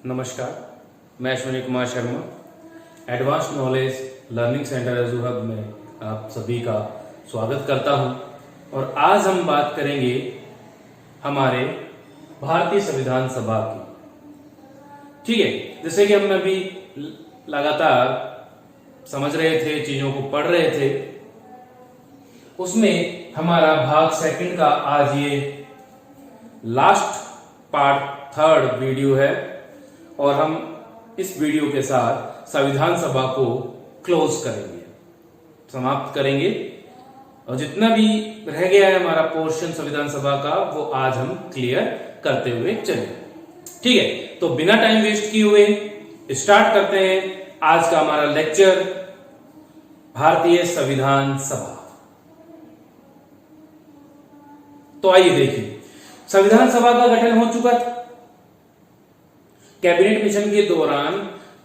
नमस्कार, मैं Ashwini Kumar Sharma, advance knowledge learning centre अजूहब में आप सभी का स्वागत करता हूं। और आज हम बात करेंगे हमारे भारतीय संविधान सभा की। ठीक है, जैसे कि हम अभी लगातार समझ रहे थे, चीजों को पढ़ रहे थे, उसमें हमारा भाग सेकंड का आज ये लास्ट पार्ट थर्ड वीडियो है और हम इस वीडियो के साथ संविधान सभा को क्लोज करेंगे, समाप्त करेंगे। और जितना भी रह गया है हमारा पोर्शन संविधान सभा का वो आज हम क्लियर करते हुए चलेंगे। ठीक है, तो बिना टाइम वेस्ट किए हुए स्टार्ट करते हैं आज का हमारा लेक्चर, भारतीय संविधान सभा। तो आइए देखिए, संविधान सभा का गठन हो चुका था। कैबिनेट मिशन के दौरान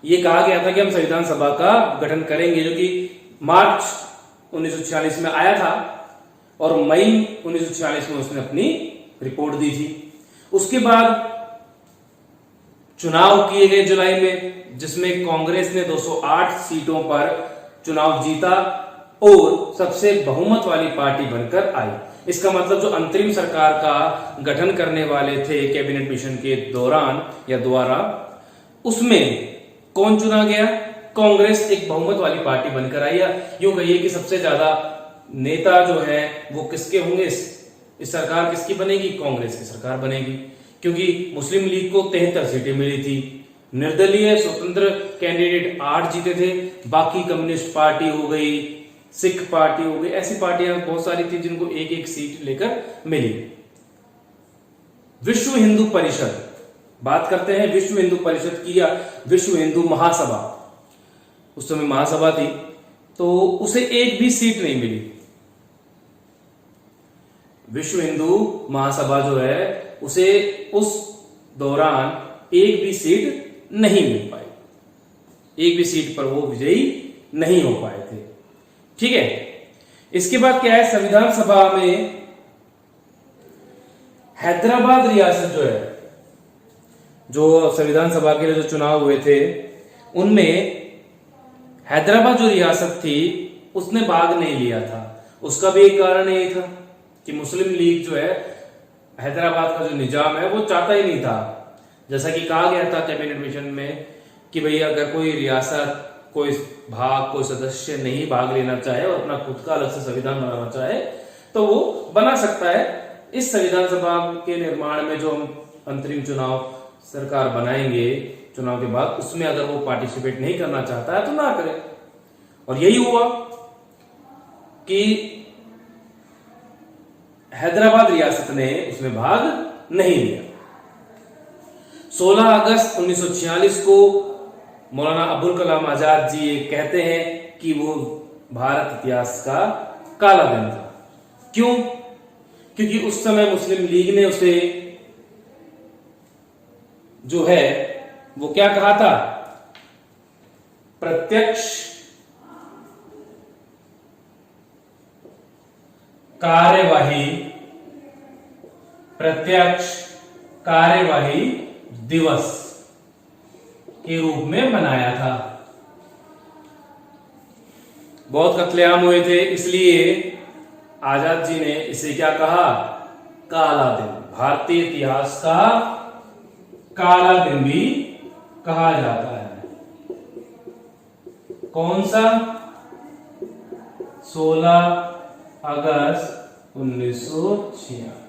यह कहा गया था कि हम संविधान सभा का गठन करेंगे, जो कि मार्च 1946 में आया था और मई 1946 में उसने अपनी रिपोर्ट दी थी। उसके बाद चुनाव किए गए जुलाई में, जिसमें कांग्रेस ने 208 सीटों पर चुनाव जीता और सबसे बहुमत वाली पार्टी बनकर आई। इसका मतलब जो अंतरिम सरकार का गठन करने वाले थे कैबिनेट मिशन के दौरान या द्वारा, उसमें कौन चुना गया? कांग्रेस एक बहुमत वाली पार्टी बनकर आई। या यूं कहिए कि सबसे ज्यादा नेता जो है वो किसके होंगे? इस सरकार किसकी बनेगी? कांग्रेस की सरकार बनेगी, क्योंकि मुस्लिम लीग को 73 सीटें मिली थी। निर्दलीय स्वतंत्र कैंडिडेट 8 जीते थे, बाकी कम्युनिस्ट पार्टी हो गई, सिख पार्टी हो गई, ऐसी पार्टियां बहुत सारी थी जिनको एक एक सीट लेकर मिली। विश्व हिंदू परिषद, बात करते हैं विश्व हिंदू परिषद की या विश्व हिंदू महासभा। उस समय महासभा थी तो उसे एक भी सीट नहीं मिली। विश्व हिंदू महासभा जो है उसे उस दौरान एक भी सीट नहीं मिल पाई, एक भी सीट पर वो विजयी नहीं हो पाए थे। ठीक है, इसके बाद क्या है, संविधान सभा में हैदराबाद रियासत जो है, जो संविधान सभा के लिए जो चुनाव हुए थे उनमें हैदराबाद जो रियासत थी उसने भाग नहीं लिया था। उसका भी एक कारण यही था कि मुस्लिम लीग जो है, हैदराबाद का जो निजाम है वो चाहता ही नहीं था। जैसा कि कहा गया था कैबिनेट मिशन में कि भाई अगर कोई रियासत, कोई भाग, कोई सदस्य नहीं भाग लेना चाहे और अपना खुद का अलग से संविधान बनाना चाहे तो वो बना सकता है। इस संविधान सभा के निर्माण में जो हम अंतरिम चुनाव सरकार बनाएंगे चुनाव के बाद, उसमें अगर वो पार्टिसिपेट नहीं करना चाहता है तो ना करे। और यही हुआ कि हैदराबाद रियासत ने उसमें भाग नहीं लिया। 16 अगस्त 1946 को मौलाना अबुल कलाम आजाद जी ये कहते हैं कि वो भारत इतिहास का काला दिन था। क्यों? क्योंकि उस समय मुस्लिम लीग ने उसे जो है वो क्या कहा था, प्रत्यक्ष कार्यवाही दिवस के रूप में मनाया था। बहुत कत्लेआम हुए थे, इसलिए आजाद जी ने इसे क्या कहा, काला दिन। भारतीय इतिहास का काला दिन भी कहा जाता है। कौन सा? 16 अगस्त 1946।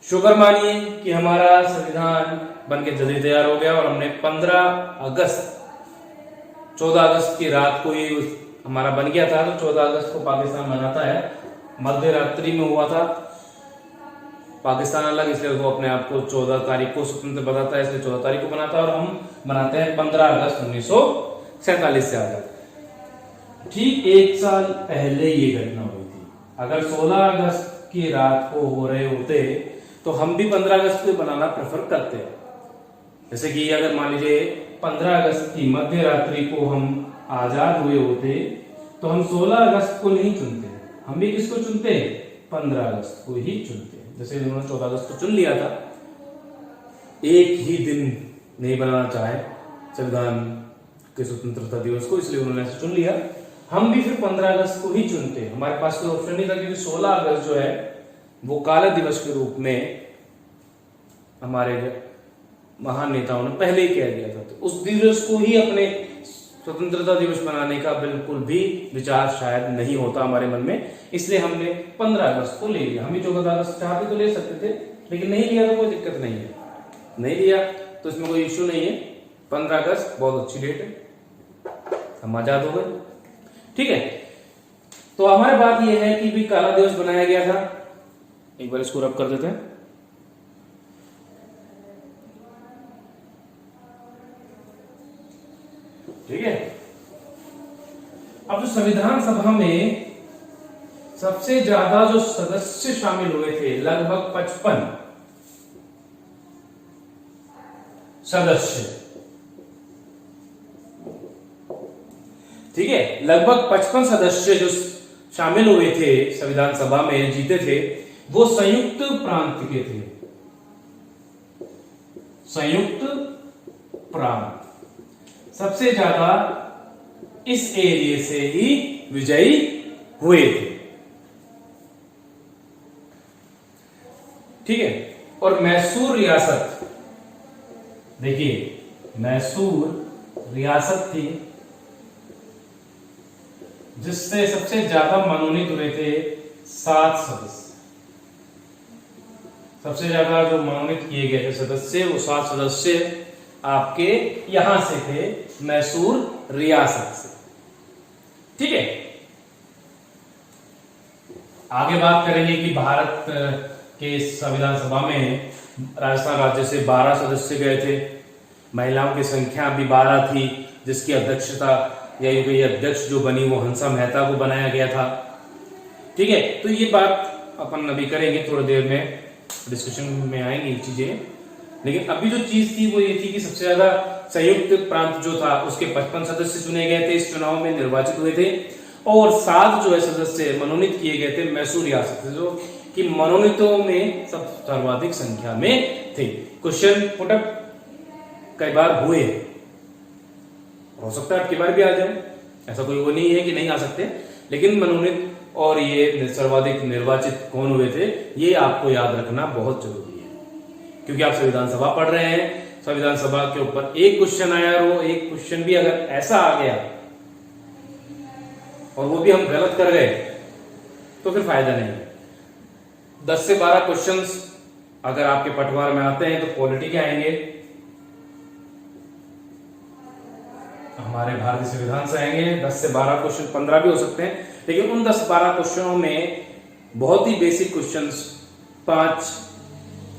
शुक्र मानिए कि हमारा संविधान बनके जल्दी तैयार हो गया और हमने 14 अगस्त की रात को ही हमारा बन गया था। तो 14 अगस्त को पाकिस्तान मनाता है, मध्य रात्रि में हुआ था। पाकिस्तान अलग, इसलिए वो अपने आप को 14 तारीख को स्वतंत्र बताता है, इसलिए 14 तारीख को मनाता है। और हम मनाते हैं 15 अगस्त 1947 से आजाद। ठीक एक साल पहले ये घटना हुई थी। अगर 16 अगस्त की रात को हो रहे होते तो हम भी 15 अगस्त को बनाना प्रेफर करते हैं। जैसे कि अगर मान लीजिए 15 अगस्त की मध्य रात्रि को हम आजाद हुए होते तो हम 16 अगस्त को नहीं चुनते, हम भी किसको चुनते? 15 अगस्त को ही चुनते हैं। जैसे उन्होंने 14 अगस्त को चुन लिया था, एक ही दिन नहीं बनाना चाहे संविधान के स्वतंत्रता दिवस को, इसलिए उन्होंने ऐसे चुन लिया। हम भी फिर 15 अगस्त को ही चुनते हैं, हमारे पास कोई ऑप्शन नहीं था, क्योंकि 16 अगस्त जो है वो काला दिवस के रूप में हमारे महान नेताओं ने पहले ही कह दिया था। तो उस दिवस को ही अपने स्वतंत्रता दिवस मनाने का बिल्कुल भी विचार शायद नहीं होता हमारे मन में, इसलिए हमने 15 अगस्त को ले लिया। हम भी 14 अगस्त चाहते तो ले सकते थे, लेकिन नहीं लिया तो कोई दिक्कत नहीं है, नहीं लिया तो इसमें कोई इश्यू नहीं है। 15 अगस्त बहुत अच्छी डेट है, हम आजाद हो गए। ठीक है, तो हमारी बात यह है कि भी काला दिवस बनाया गया था। एक बार इसको रब कर देते हैं। ठीक है, अब जो संविधान सभा में सबसे ज्यादा जो सदस्य शामिल हुए थे, लगभग 55 सदस्य, ठीक है, लगभग 55 सदस्य जो शामिल हुए थे संविधान सभा में, जीते थे, वो संयुक्त प्रांत के थे। संयुक्त प्रांत सबसे ज्यादा इस एरिया से ही विजयी हुए थे। ठीक है, और मैसूर रियासत, देखिए मैसूर रियासत थी जिससे सबसे ज्यादा मनोनीत हुए थे 7 सदस्य। सबसे ज्यादा जो मनोनीत किए गए थे सदस्य, वो 7 सदस्य आपके यहां से थे, मैसूर रियासत से। ठीक है, आगे बात करेंगे कि भारत के संविधान सभा में राजस्थान राज्य से 12 सदस्य गए थे। महिलाओं की संख्या भी 12 थी, जिसकी अध्यक्षता या ये अध्यक्ष जो बनी वो हंसा मेहता को बनाया गया था। ठीक है, तो ये बात अपन अभी करेंगे, थोड़ी देर में डिस्कशन में आएंगी ये चीजें। लेकिन अभी जो चीज थी वो ये थी कि सबसे ज्यादा संयुक्त प्रांत जो था उसके 55 सदस्य चुने गए थे, इस चुनाव में निर्वाचित हुए थे, और 7 जो है सदस्य मनोनीत किए गए थे मैसूर रियासत से, जो कि मनोनीतों में सब सर्वाधिक संख्या में थे। क्वेश्चन पुटअप कई बार हुए, हो सकता है आपकी बार भी आ जाए, ऐसा कोई वो नहीं है कि नहीं आ सकते, लेकिन मनोनीत और ये सर्वाधिक निर्वाचित कौन हुए थे ये आपको याद रखना बहुत जरूरी है, क्योंकि आप संविधान सभा पढ़ रहे हैं। संविधान सभा के ऊपर एक क्वेश्चन आया और वो एक क्वेश्चन भी अगर ऐसा आ गया और वो भी हम गलत कर गए तो फिर फायदा नहीं है। 10 से 12 क्वेश्चंस अगर आपके पटवार में आते हैं तो पॉलिटी के आएंगे, हमारे भारतीय संविधान से आएंगे। 10 से 12 क्वेश्चन, 15 भी हो सकते हैं, लेकिन उन 10-12 क्वेश्चनों में बहुत ही बेसिक क्वेश्चंस 5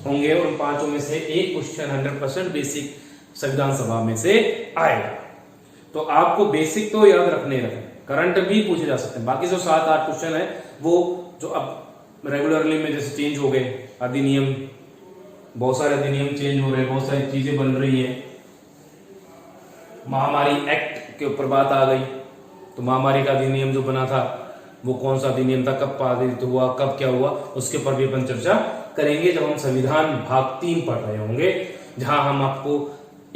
होंगे, उन 5 में से एक क्वेश्चन 100% बेसिक संविधान सभा में से आएगा। तो आपको बेसिक तो याद रखने, करंट भी पूछे जा सकते हैं। बाकी जो 7-8 क्वेश्चन है वो जो अब रेगुलरली में जैसे चेंज हो गए, अधिनियम, बहुत सारे अधिनियम चेंज हो रहे हैं, बहुत सारी चीजें बन रही है। महामारी एक्ट के ऊपर बात आ गई, तो महामारी का अधिनियम जो बना था वो कौन सा अधिनियम था, कब पारित हुआ, कब क्या हुआ, उसके ऊपर भी अपन चर्चा करेंगे जब हम संविधान भाग 3 पढ़ रहे होंगे, जहां हम आपको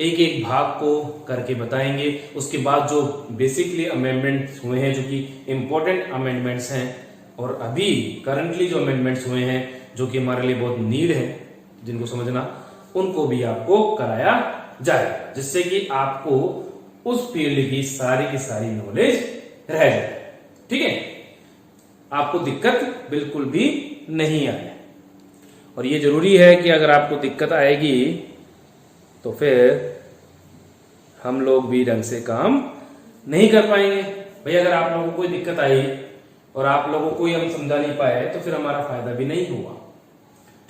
एक एक भाग को करके बताएंगे। उसके बाद जो बेसिकली अमेंडमेंट्स हुए हैं, जो कि इंपॉर्टेंट अमेंडमेंट्स हैं, और अभी करंटली जो अमेंडमेंट्स हुए हैं जो कि हमारे लिए बहुत नीड है जिनको समझना, उनको भी आपको कराया जाएगा, जिससे कि आपको उस फील्ड की सारी नॉलेज रह जाए। ठीक है, आपको दिक्कत बिल्कुल भी नहीं आए। और ये जरूरी है कि अगर आपको दिक्कत आएगी तो फिर हम लोग भी ढंग से काम नहीं कर पाएंगे। भाई अगर आप लोगों को कोई दिक्कत आई और आप लोगों को हम समझा नहीं पाए तो फिर हमारा फायदा भी नहीं हुआ।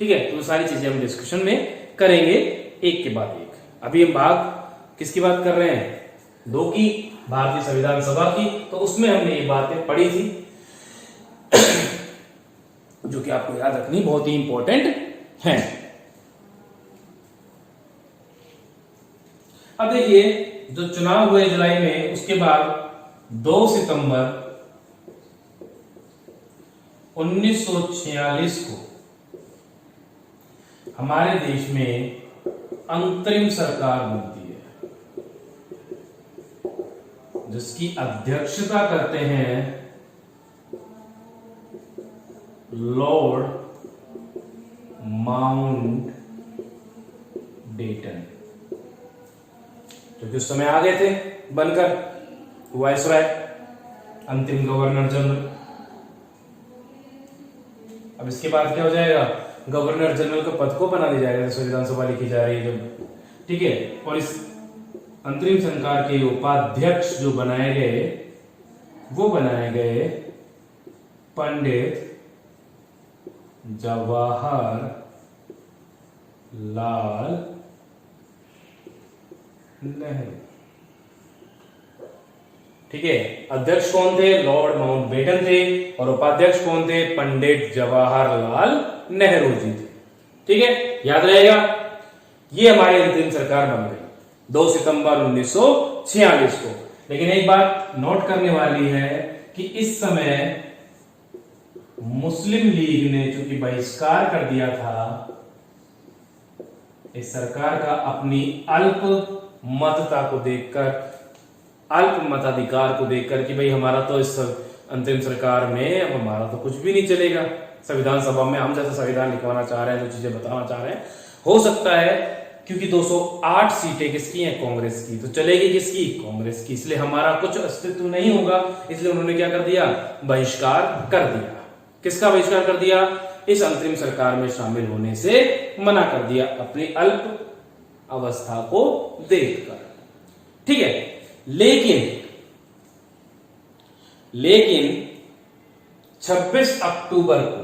ठीक है, तो सारी चीजें हम डिस्कशन में करेंगे एक के बाद एक। अभी हम भाग किसकी बात कर रहे हैं, 2 की, भारतीय संविधान सभा की। तो उसमें हमने ये बातें पढ़ी थी जो कि आपको याद रखनी बहुत ही इंपॉर्टेंट है। अब देखिए, जो चुनाव हुए जुलाई में, उसके बाद 2 सितंबर 1946 को हमारे देश में अंतरिम सरकार बनती है, जिसकी अध्यक्षता करते हैं लॉर्ड माउंटबेटन, जो कि उस समय आ गए थे बनकर वायसराय, अंतिम गवर्नर जनरल। अब इसके बाद क्या हो जाएगा, गवर्नर जनरल का पद को बना दिया जाएगा, जैसे विधानसभा लिखी जा रही है जब, ठीक है। और इस अंतरिम सरकार के उपाध्यक्ष जो बनाए गए, वो बनाए गए पंडित जवाहरलाल नेहरू, ठीक है। अध्यक्ष कौन थे, लॉर्ड माउंटबेटन थे, और उपाध्यक्ष कौन थे, पंडित जवाहरलाल नेहरू जी थे, ठीक है, याद रहेगा। ये हमारी अंतरिम सरकार बन गई 2 सितंबर 1946 को। लेकिन एक बात नोट करने वाली है कि इस समय मुस्लिम लीग ने चूंकि बहिष्कार कर दिया था इस सरकार का, अपनी अल्पमतता को देखकर, अल्प मताधिकार को देखकर कि भाई हमारा तो इस अंतरिम सरकार में अब हमारा तो कुछ भी नहीं चलेगा, संविधान सभा में हम जैसा संविधान लिखवाना चाह रहे हैं, जो चीजें बताना चाह रहे हैं, हो सकता है क्योंकि 208 सीटें किसकी हैं, कांग्रेस की, तो चलेगी किसकी, कांग्रेस की, इसलिए हमारा कुछ अस्तित्व नहीं होगा। इसलिए उन्होंने क्या कर दिया, बहिष्कार कर दिया। किसका बहिष्कार कर दिया, इस अंतरिम सरकार में शामिल होने से मना कर दिया, अपनी अल्प अवस्था को देखकर, ठीक है। लेकिन 26 अक्टूबर को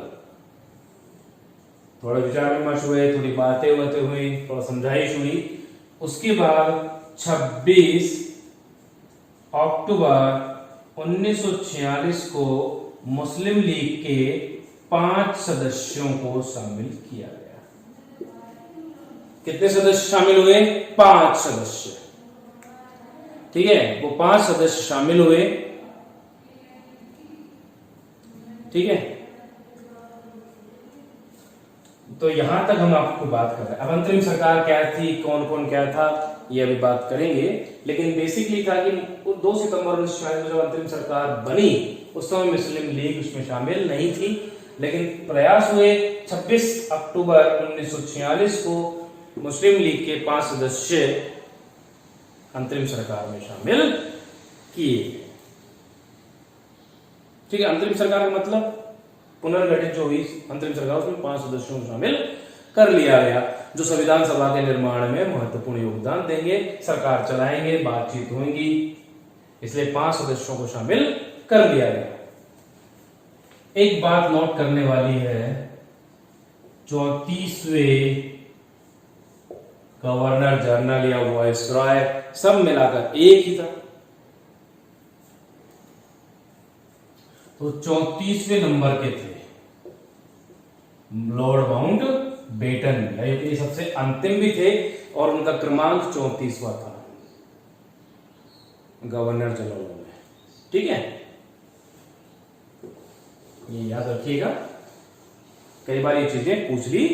थोड़ा विचार विमर्श हुए, थोड़ी बातें हुई, थोड़ा समझाइश हुई, उसके बाद 26 अक्टूबर 1946 को मुस्लिम लीग के 5 सदस्यों को शामिल किया गया। कितने सदस्य शामिल हुए, 5 सदस्य, ठीक है, वो 5 सदस्य शामिल हुए, ठीक है। तो यहां तक हम आपको बात कर रहे हैं। अब अंतरिम सरकार क्या थी, कौन कौन क्या था, ये अभी बात करेंगे। लेकिन बेसिकली था कि 2 सितंबर 1946 में जब अंतरिम सरकार बनी उस समय मुस्लिम लीग उसमें शामिल नहीं थी, लेकिन प्रयास हुए 26 अक्टूबर 1946 को मुस्लिम लीग के 5 सदस्य अंतरिम सरकार में शामिल किए, ठीक है। अंतरिम सरकार का मतलब पुनर्गठित जो हुई अंतरिम सरकार, उसमें 5 सदस्यों को शामिल कर लिया गया, जो संविधान सभा के निर्माण में महत्वपूर्ण योगदान देंगे, सरकार चलाएंगे, बातचीत होंगी, इसलिए 5 सदस्यों को शामिल कर लिया गया। एक बात नोट करने वाली है, 34वें गवर्नर जनरल या वायसराय सब मिलाकर एक ही था, तो 34वें नंबर के थे लॉर्ड माउंटबेटन, ये सबसे अंतिम भी थे और उनका क्रमांक 34वां था गवर्नर जनरल में, ठीक है। ये याद रखिएगा, कई बार ये चीजें पूछ ली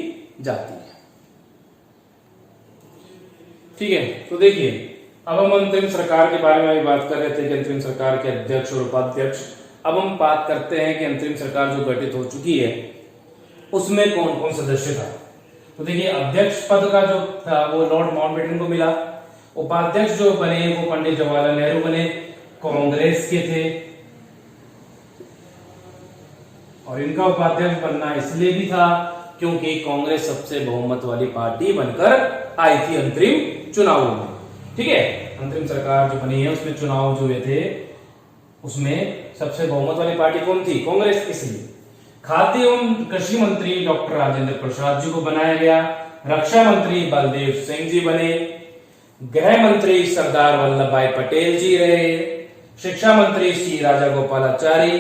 जाती है, ठीक है। तो देखिए, अब हम अंतरिम सरकार के बारे में बात कर रहे थे कि अंतरिम सरकार के अध्यक्ष और उपाध्यक्ष। अब हम बात करते हैं कि अंतरिम सरकार जो गठित हो चुकी है उसमें कौन कौन सदस्य था। तो देखिए, अध्यक्ष पद का जो था वो लॉर्ड माउंटबेटन को मिला, उपाध्यक्ष जो बने वो पंडित जवाहरलाल नेहरू बने, कांग्रेस के थे, और इनका उपाध्यक्ष बनना इसलिए भी था क्योंकि कांग्रेस सबसे बहुमत वाली पार्टी बनकर आई थी अंतरिम चुनावों में, ठीक है। अंतरिम सरकार जो बनी है उसमें चुनाव जो हुए थे उसमें सबसे बहुमत वाली पार्टी कौन थी, कांग्रेस, इसलिए। खाद्य एवं कृषि मंत्री डॉक्टर राजेंद्र प्रसाद जी को बनाया गया, रक्षा मंत्री बलदेव सिंह जी बने, गृह मंत्री सरदार वल्लभ भाई पटेल जी रहे, शिक्षा मंत्री श्री राजा गोपालाचारी,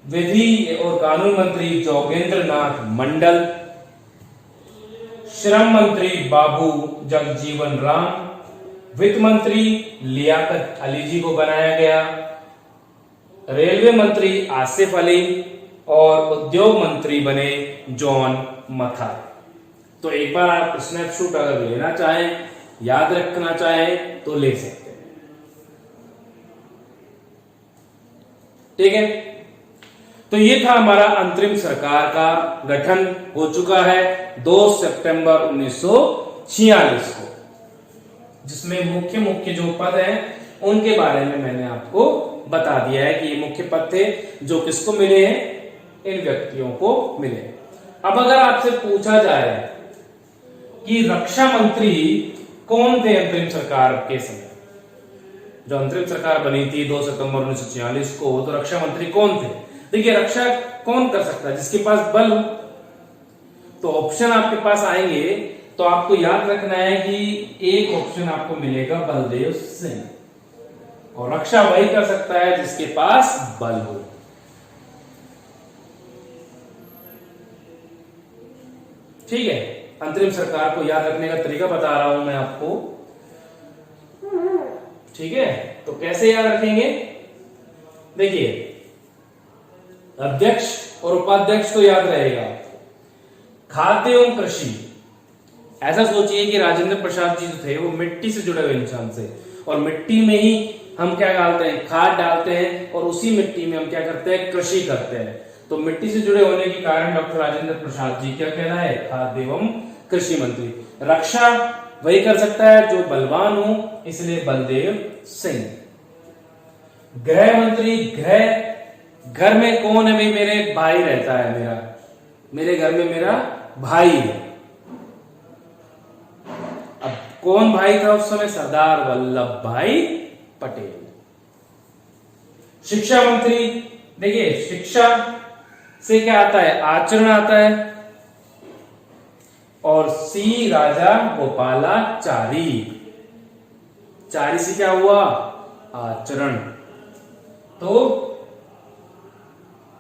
विधि और कानून मंत्री जोगेंद्र नाथ मंडल, श्रम मंत्री बाबू जगजीवन राम, वित्त मंत्री लियाकत अली जी को बनाया गया, रेलवे मंत्री आसिफ अली और उद्योग मंत्री बने जॉन मथाई। तो एक बार आप स्नैपशॉट अगर लेना चाहें, याद रखना चाहें तो ले सकते हैं। ठीक है, तो ये था हमारा अंतरिम सरकार का गठन हो चुका है 2 सितंबर 1946 को, जिसमें मुख्य मुख्य जो पद हैं उनके बारे में मैंने आपको बता दिया है कि ये मुख्य पद थे जो किसको मिले हैं, इन व्यक्तियों को मिले। अब अगर आपसे पूछा जाए कि रक्षा मंत्री कौन थे अंतरिम सरकार के समय, जो अंतरिम सरकार बनी थी 2 सितंबर 1946 को, तो रक्षा मंत्री कौन थे? देखिए, रक्षा कौन कर सकता है? जिसके पास बल हो। तो ऑप्शन आपके पास आएंगे तो आपको याद रखना है कि एक ऑप्शन आपको मिलेगा बलदेव सिंह, और रक्षा वही कर सकता है जिसके पास बल हो। ठीक है, अंतरिम सरकार को याद रखने का तरीका बता रहा हूं मैं आपको। ठीक है, तो कैसे याद रखेंगे? देखिए, अध्यक्ष और उपाध्यक्ष तो याद रहेगा। खाद्य एवं कृषि, ऐसा सोचिए कि राजेंद्र प्रसाद जी जो थे वो मिट्टी से जुड़े हुए इंसान थे, और मिट्टी में ही हम क्या डालते हैं, खाद डालते हैं, और उसी मिट्टी में हम क्या करते हैं, कृषि करते हैं। तो मिट्टी से जुड़े होने के कारण डॉक्टर राजेंद्र प्रसाद जी क्या कहना है, खाद्य एवं कृषि मंत्री। रक्षा वही कर सकता है जो बलवान हो, इसलिए बलदेव सिंह। गृह मंत्री, गृह, घर में कौन है भाई, मेरे भाई रहता है, मेरे घर में मेरा भाई है। अब कौन भाई था उस समय, सरदार वल्लभ भाई पटेल। शिक्षा मंत्री, देखिए शिक्षा से क्या आता है, आचरण आता है, और सी राजा गोपालाचारी, चारी से क्या हुआ, आचरण। तो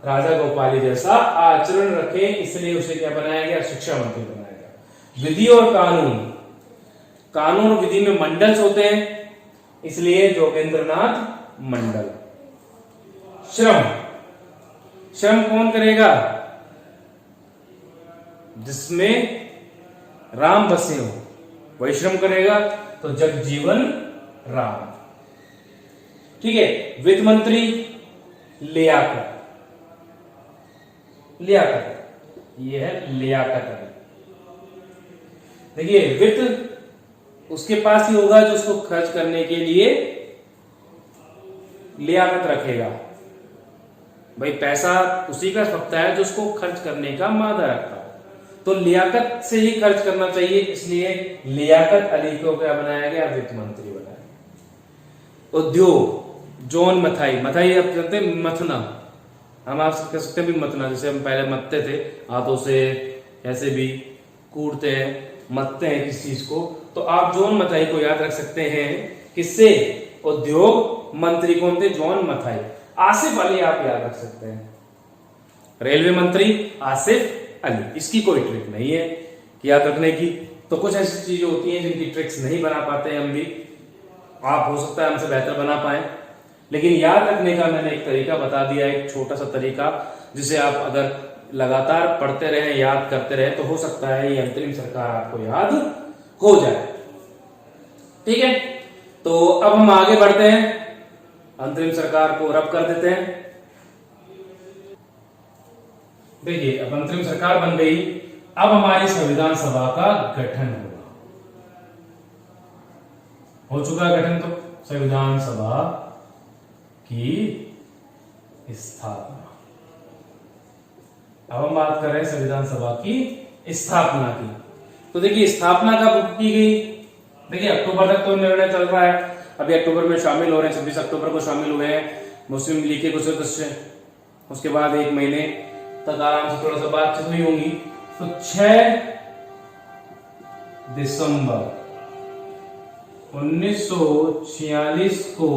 राजा गोपाली जैसा आचरण रखे, इसलिए उसे क्या बनाया गया, शिक्षा मंत्री बनाया गया। विधि और कानून, कानून और विधि में मंडल्स होते हैं, इसलिए जोगेंद्रनाथ मंडल। श्रम, श्रम कौन करेगा, जिसमें राम बसे हो वही श्रम करेगा, तो जगजीवन राम। ठीक है, वित्त मंत्री लियाकत, लियाकत, यह है लियाकत अली। देखिए, वित्त उसके पास ही होगा जो उसको खर्च करने के लिए लियाकत रखेगा। भाई पैसा उसी का सकता है जो उसको खर्च करने का मादा रखता है, तो लियाकत से ही खर्च करना चाहिए, इसलिए लियाकत अली को क्या बनाया गया, वित्त मंत्री बनाया गया। उद्योग, जॉन मथाई, मथाई आप कहते हैं मथना, हम आप कह सकते हैं भी मतना, जैसे हम पहले मत्ते थे हाथों से, ऐसे भी कूटते हैं, मत्ते हैं किस चीज को, तो आप जॉन मथाई को याद रख सकते हैं। किससे, उद्योग मंत्री कौन थे, जॉन मथाई। आसिफ अली आप याद रख सकते हैं, रेलवे मंत्री आसिफ अली। इसकी कोई ट्रिक नहीं है कि याद रखने की, तो कुछ ऐसी चीजें होती हैं जिनकी ट्रिक्स नहीं बना पाते हैं हम भी, आप हो सकता है हमसे बेहतर बना पाए, लेकिन याद रखने का मैंने एक तरीका बता दिया, एक छोटा सा तरीका, जिसे आप अगर लगातार पढ़ते रहे, याद करते रहे, तो हो सकता है ये अंतरिम सरकार आपको याद हो जाए। ठीक है, तो अब हम आगे बढ़ते हैं, अंतरिम सरकार को रब कर देते हैं। देखिए, अब अंतरिम सरकार बन गई, अब हमारी संविधान सभा का गठन होगा, हो चुका गठन, तो संविधान सभा की स्थापना। अब हम बात कर रहे हैं संविधान सभा की स्थापना की। तो देखिए, स्थापना कब की गई, देखिए अक्टूबर तक तो निर्णय चल रहा है, अभी अक्टूबर में शामिल हो रहे हैं, 26 अक्टूबर को शामिल हुए हैं मुस्लिम लीग के कुछ सदस्य, उसके बाद 1 महीने तक आराम से थोड़ा सा बातचीत हुई होंगी। तो 6 दिसंबर 1946 को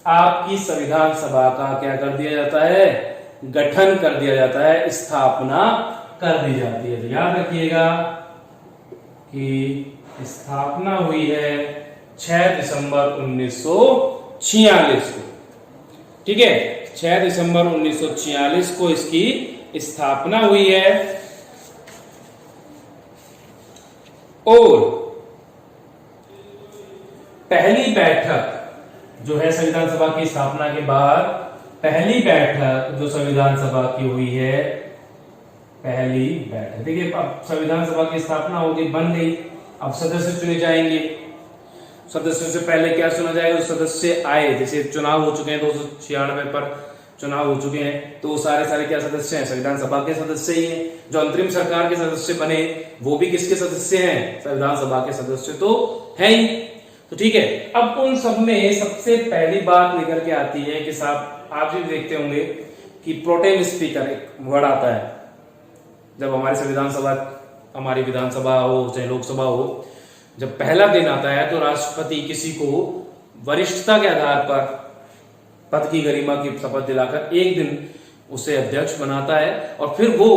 आपकी संविधान सभा का क्या कर दिया जाता है, गठन कर दिया जाता है, स्थापना कर दी जाती है। याद रखिएगा कि स्थापना हुई है 6 दिसंबर 1946 को। ठीक है, 6 दिसंबर 1946 को इसकी स्थापना हुई है। और पहली बैठक जो है संविधान सभा की स्थापना के बाद, पहली बैठक जो संविधान सभा की हुई है, पहली बैठक, देखिए अब संविधान सभा की स्थापना होगी, बन गई, अब सदस्य चुने जाएंगे। सदस्यों से पहले क्या चुना जाएगा? जो सदस्य आए, जैसे चुनाव हो चुके हैं 296 पर चुनाव हो चुके हैं, तो सारे क्या सदस्य हैं? संविधान सभा के सदस्य ही हैं। जो अंतरिम सरकार के सदस्य बने वो भी किसके सदस्य हैं? संविधान सभा के सदस्य तो है ही। तो ठीक है, अब उन सब में सबसे पहली बात निकल के आती है कि साहब आप भी देखते होंगे कि प्रोटेम स्पीकर एक वर्ड आता है जब हमारी संविधान सभा, हमारी विधानसभा हो चाहे लोकसभा हो, जब पहला दिन आता है तो राष्ट्रपति किसी को वरिष्ठता के आधार पर पद की गरिमा की शपथ दिलाकर एक दिन उसे अध्यक्ष बनाता है और फिर वो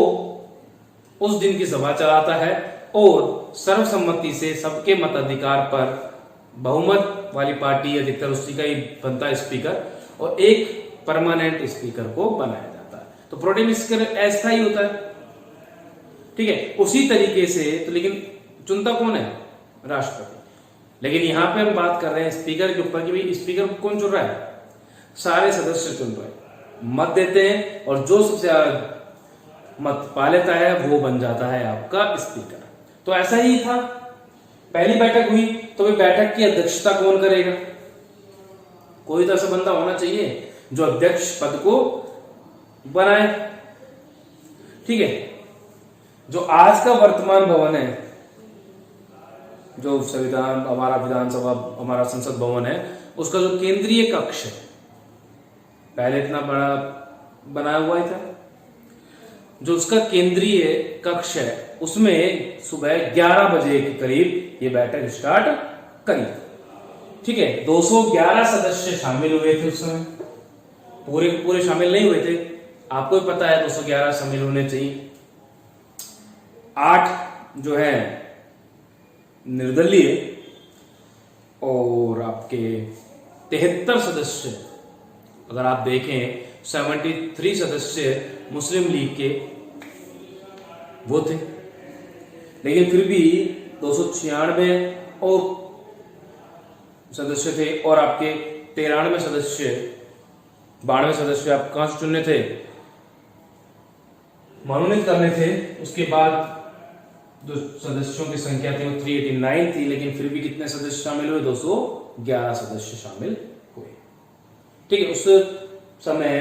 उस दिन की सभा चलाता है और सर्वसम्मति से सबके मताधिकार पर बहुमत वाली पार्टी अधिकतर उसी का ही बनता है स्पीकर, और एक परमानेंट स्पीकर को बनाया जाता है। तो प्रोटेम स्पीकर अस्थायी होता है, ठीक है। उसी तरीके से तो लेकिन चुनता कौन है? राष्ट्रपति। लेकिन यहां पे हम बात कर रहे हैं स्पीकर के ऊपर कि भाई स्पीकर को कौन चुन रहा है? सारे सदस्य चुन रहे हैं, मत देते हैं और जो सबसे ज्यादा मत पा लेता है वो बन जाता है आपका स्पीकर। तो ऐसा ही था, पहली बैठक हुई तो भाई बैठक की अध्यक्षता कौन करेगा? कोई तो ऐसा बंदा होना चाहिए जो अध्यक्ष पद को बनाए, ठीक है। जो आज का वर्तमान भवन है, जो संविधान, हमारा विधानसभा, हमारा संसद भवन है, उसका जो केंद्रीय कक्ष है, पहले इतना बड़ा बनाया हुआ ही था, जो उसका केंद्रीय कक्ष है उसमें सुबह 11 बजे के करीब ये बैठक स्टार्ट करी, ठीक है। 211 सदस्य शामिल हुए थे उस समय, पूरे शामिल नहीं हुए थे, आपको भी पता है 211 शामिल होने चाहिए। 8 जो है निर्दलीय और आपके 73 सदस्य, अगर आप देखें 73 सदस्य मुस्लिम लीग के वो थे, लेकिन फिर भी 296 और सदस्य थे और आपके 93 सदस्य, 92 सदस्य आप कहां से चुनने थे? मनोनीत करने थे। उसके बाद जो सदस्यों की संख्या थी वो 389 थी, लेकिन फिर भी कितने सदस्य शामिल हुए? 211 सदस्य शामिल हुए, ठीक है। उस समय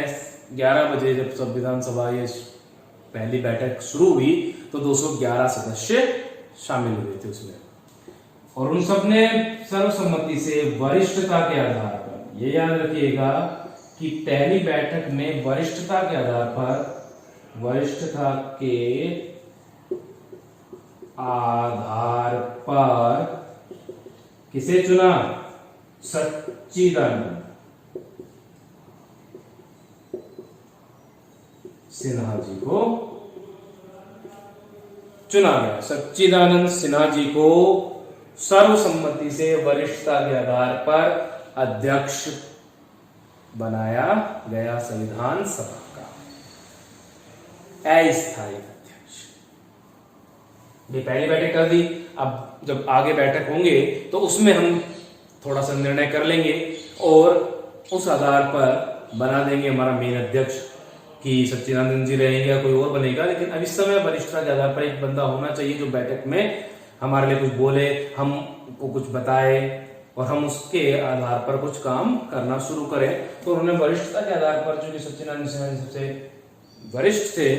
11 बजे जब संविधान सभा ये पहली बैठक शुरू हुई तो 211 सदस्य शामिल हुए थे उसमें, और उन सब ने सर्वसम्मति से वरिष्ठता के आधार पर, ये याद रखिएगा कि पहली बैठक में वरिष्ठता के आधार पर, वरिष्ठता के आधार पर किसे चुना? सच्चिदानंद सिन्हा जी को चुना गया। सच्चिदानंद सिन्हा जी को सर्वसम्मति से वरिष्ठता के आधार पर अध्यक्ष बनाया गया संविधान सभा का अस्थायी अध्यक्ष। ये पहली बैठक कर दी, अब जब आगे बैठक होंगे तो उसमें हम थोड़ा सा निर्णय कर लेंगे और उस आधार पर बना देंगे हमारा मेन अध्यक्ष कि सच्चिदानंद जी रहेंगे या कोई और बनेगा। लेकिन अब इस समय वरिष्ठता के आधार पर एक बंदा होना चाहिए जो बैठक में हमारे लिए कुछ बोले, हमको कुछ बताए और हम उसके आधार पर कुछ काम करना शुरू करें। तो उन्होंने वरिष्ठता के आधार पर, चूंकि सच्चिदानंद सिन्हा जी सबसे वरिष्ठ थे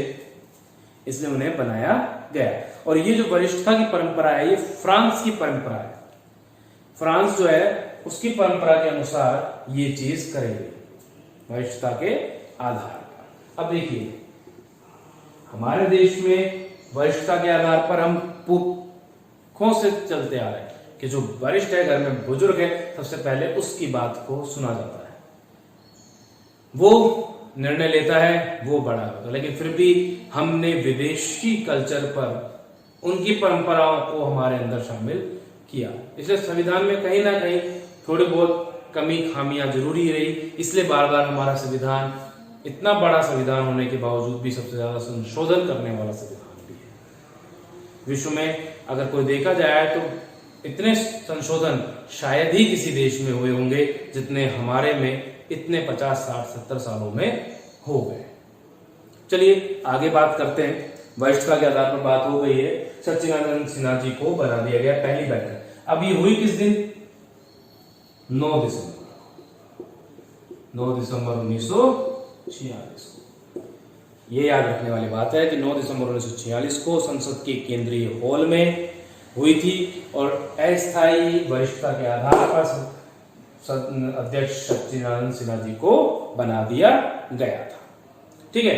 इसलिए उन्हें बनाया गया। और ये जो वरिष्ठता की परंपरा है ये फ्रांस की परंपरा है। फ्रांस जो है उसकी परंपरा के अनुसार ये चीज करेगी वरिष्ठता के आधार पर। अब देखिए हमारे देश में वरिष्ठता के आधार पर हम पुरखों से चलते आ रहे हैं कि जो वरिष्ठ है, घर में बुजुर्ग है, सबसे पहले उसकी बात को सुना जाता है, वो निर्णय लेता है, वो बड़ा होता है। लेकिन फिर भी हमने विदेशी कल्चर पर उनकी परंपराओं को हमारे अंदर शामिल किया, इसलिए संविधान में कहीं ना कहीं थोड़ी बहुत कमी खामियां जरूरी रही, इसलिए बार बार हमारा संविधान, इतना बड़ा संविधान होने के बावजूद भी सबसे ज्यादा संशोधन करने वाला संविधान भी है विश्व में। अगर कोई देखा जाए तो इतने संशोधन शायद ही किसी देश में हुए होंगे जितने हमारे में इतने 50, 60, 70 सालों में हो गए। चलिए आगे बात करते हैं। वरिष्ठता के आधार पर बात हो गई है। सच्चिदानंद सिन्हा जी को बना दिया गया पहली बैठक। अब ये हुई किस दिन? 9 दिसंबर 1946 को। ये याद रखने वाली बात है कि 9 दिसंबर 1946 को संसद के केंद्रीय हॉल में हुई थी और अस्थायी वरिष्ठता के आधार पर अध्यक्ष सच्चिदानंद सिन्हा जी को बना दिया गया था। ठीक है,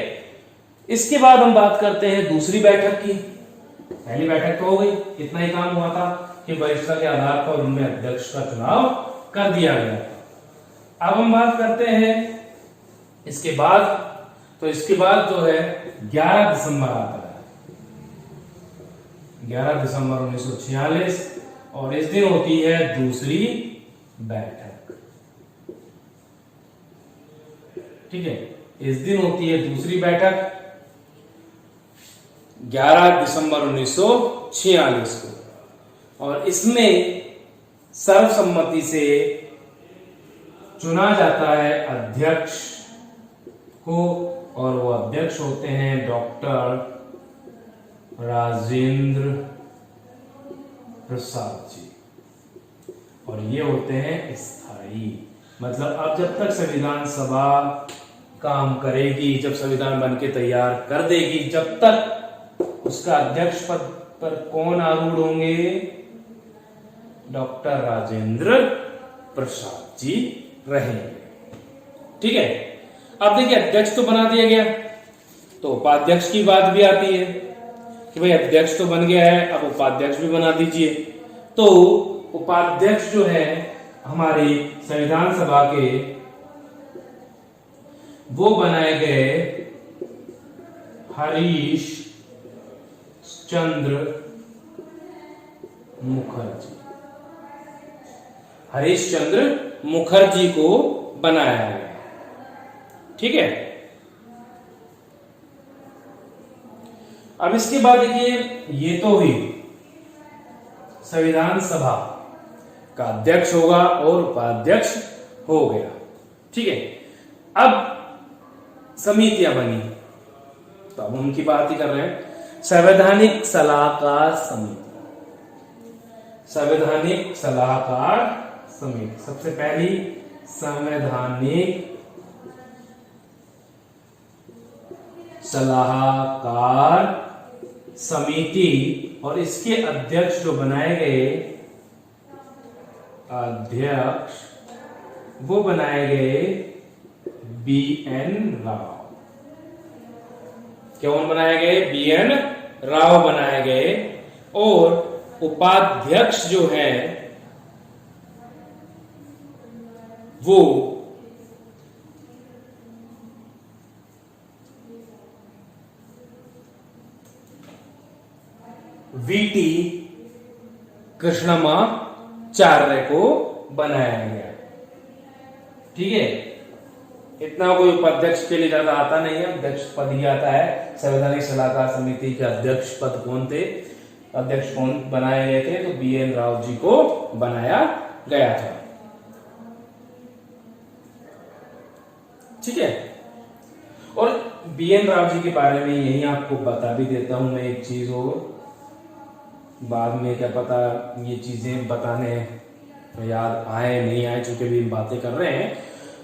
इसके बाद हम बात करते हैं दूसरी बैठक की। पहली बैठक तो हो गई, इतना ही काम हुआ था कि वरिष्ठता के आधार पर उनमें अध्यक्ष का चुनाव कर दिया गया। अब हम बात करते हैं इसके बाद, तो इसके बाद जो है 11 दिसंबर आता है, 11 दिसंबर 1946, और इस दिन होती है दूसरी बैठक। ठीक है, इस दिन होती है दूसरी बैठक 11 दिसंबर 1946 को, और इसमें सर्वसम्मति से चुना जाता है अध्यक्ष को, और वो अध्यक्ष होते हैं डॉक्टर राजेंद्र प्रसाद जी, और ये होते हैं स्थायी। मतलब अब जब तक संविधान सभा काम करेगी, जब संविधान बनके तैयार कर देगी, जब तक उसका अध्यक्ष पद पर कौन आरूढ़ होंगे? डॉक्टर राजेंद्र प्रसाद जी रहेंगे। ठीक है, अब देखिए अध्यक्ष तो बना दिया गया, तो उपाध्यक्ष की बात भी आती है कि भाई अध्यक्ष तो बन गया है, अब उपाध्यक्ष भी बना दीजिए। तो उपाध्यक्ष जो है हमारी संविधान सभा के, वो बनाए गए हरीश चंद्र मुखर्जी। हरीश चंद्र मुखर्जी को बनाया गया। ठीक है, अब इसके बाद देखिए, ये तो हुई संविधान सभा का अध्यक्ष होगा और उपाध्यक्ष हो गया। ठीक है, अब समितियां बनी, तो अब उनकी बात ही कर रहे हैं। संवैधानिक सलाहकार समिति, संवैधानिक सलाहकार समिति, सबसे पहली संवैधानिक सलाहकार समिति, और इसके अध्यक्ष जो बनाए गए अध्यक्ष, वो बनाए गए BN राव। कौन बनाए गए? BN राव बनाए गए, और उपाध्यक्ष जो है वो VT कृष्णमाचार्य को बनाया गया। ठीक है, इतना कोई उपाध्यक्ष के लिए ज्यादा आता नहीं है, अध्यक्ष पद ही आता है। संवैधानिक सलाहकार समिति के अध्यक्ष पद कौन थे, अध्यक्ष कौन बनाए गए थे? तो BN राव जी को बनाया गया था। ठीक है, और BN राव जी के बारे में यही आपको बता भी देता हूं मैं एक चीज, और बाद में क्या पता ये चीजें बताने याद आए नहीं आए, चूंकि भी बातें कर रहे हैं।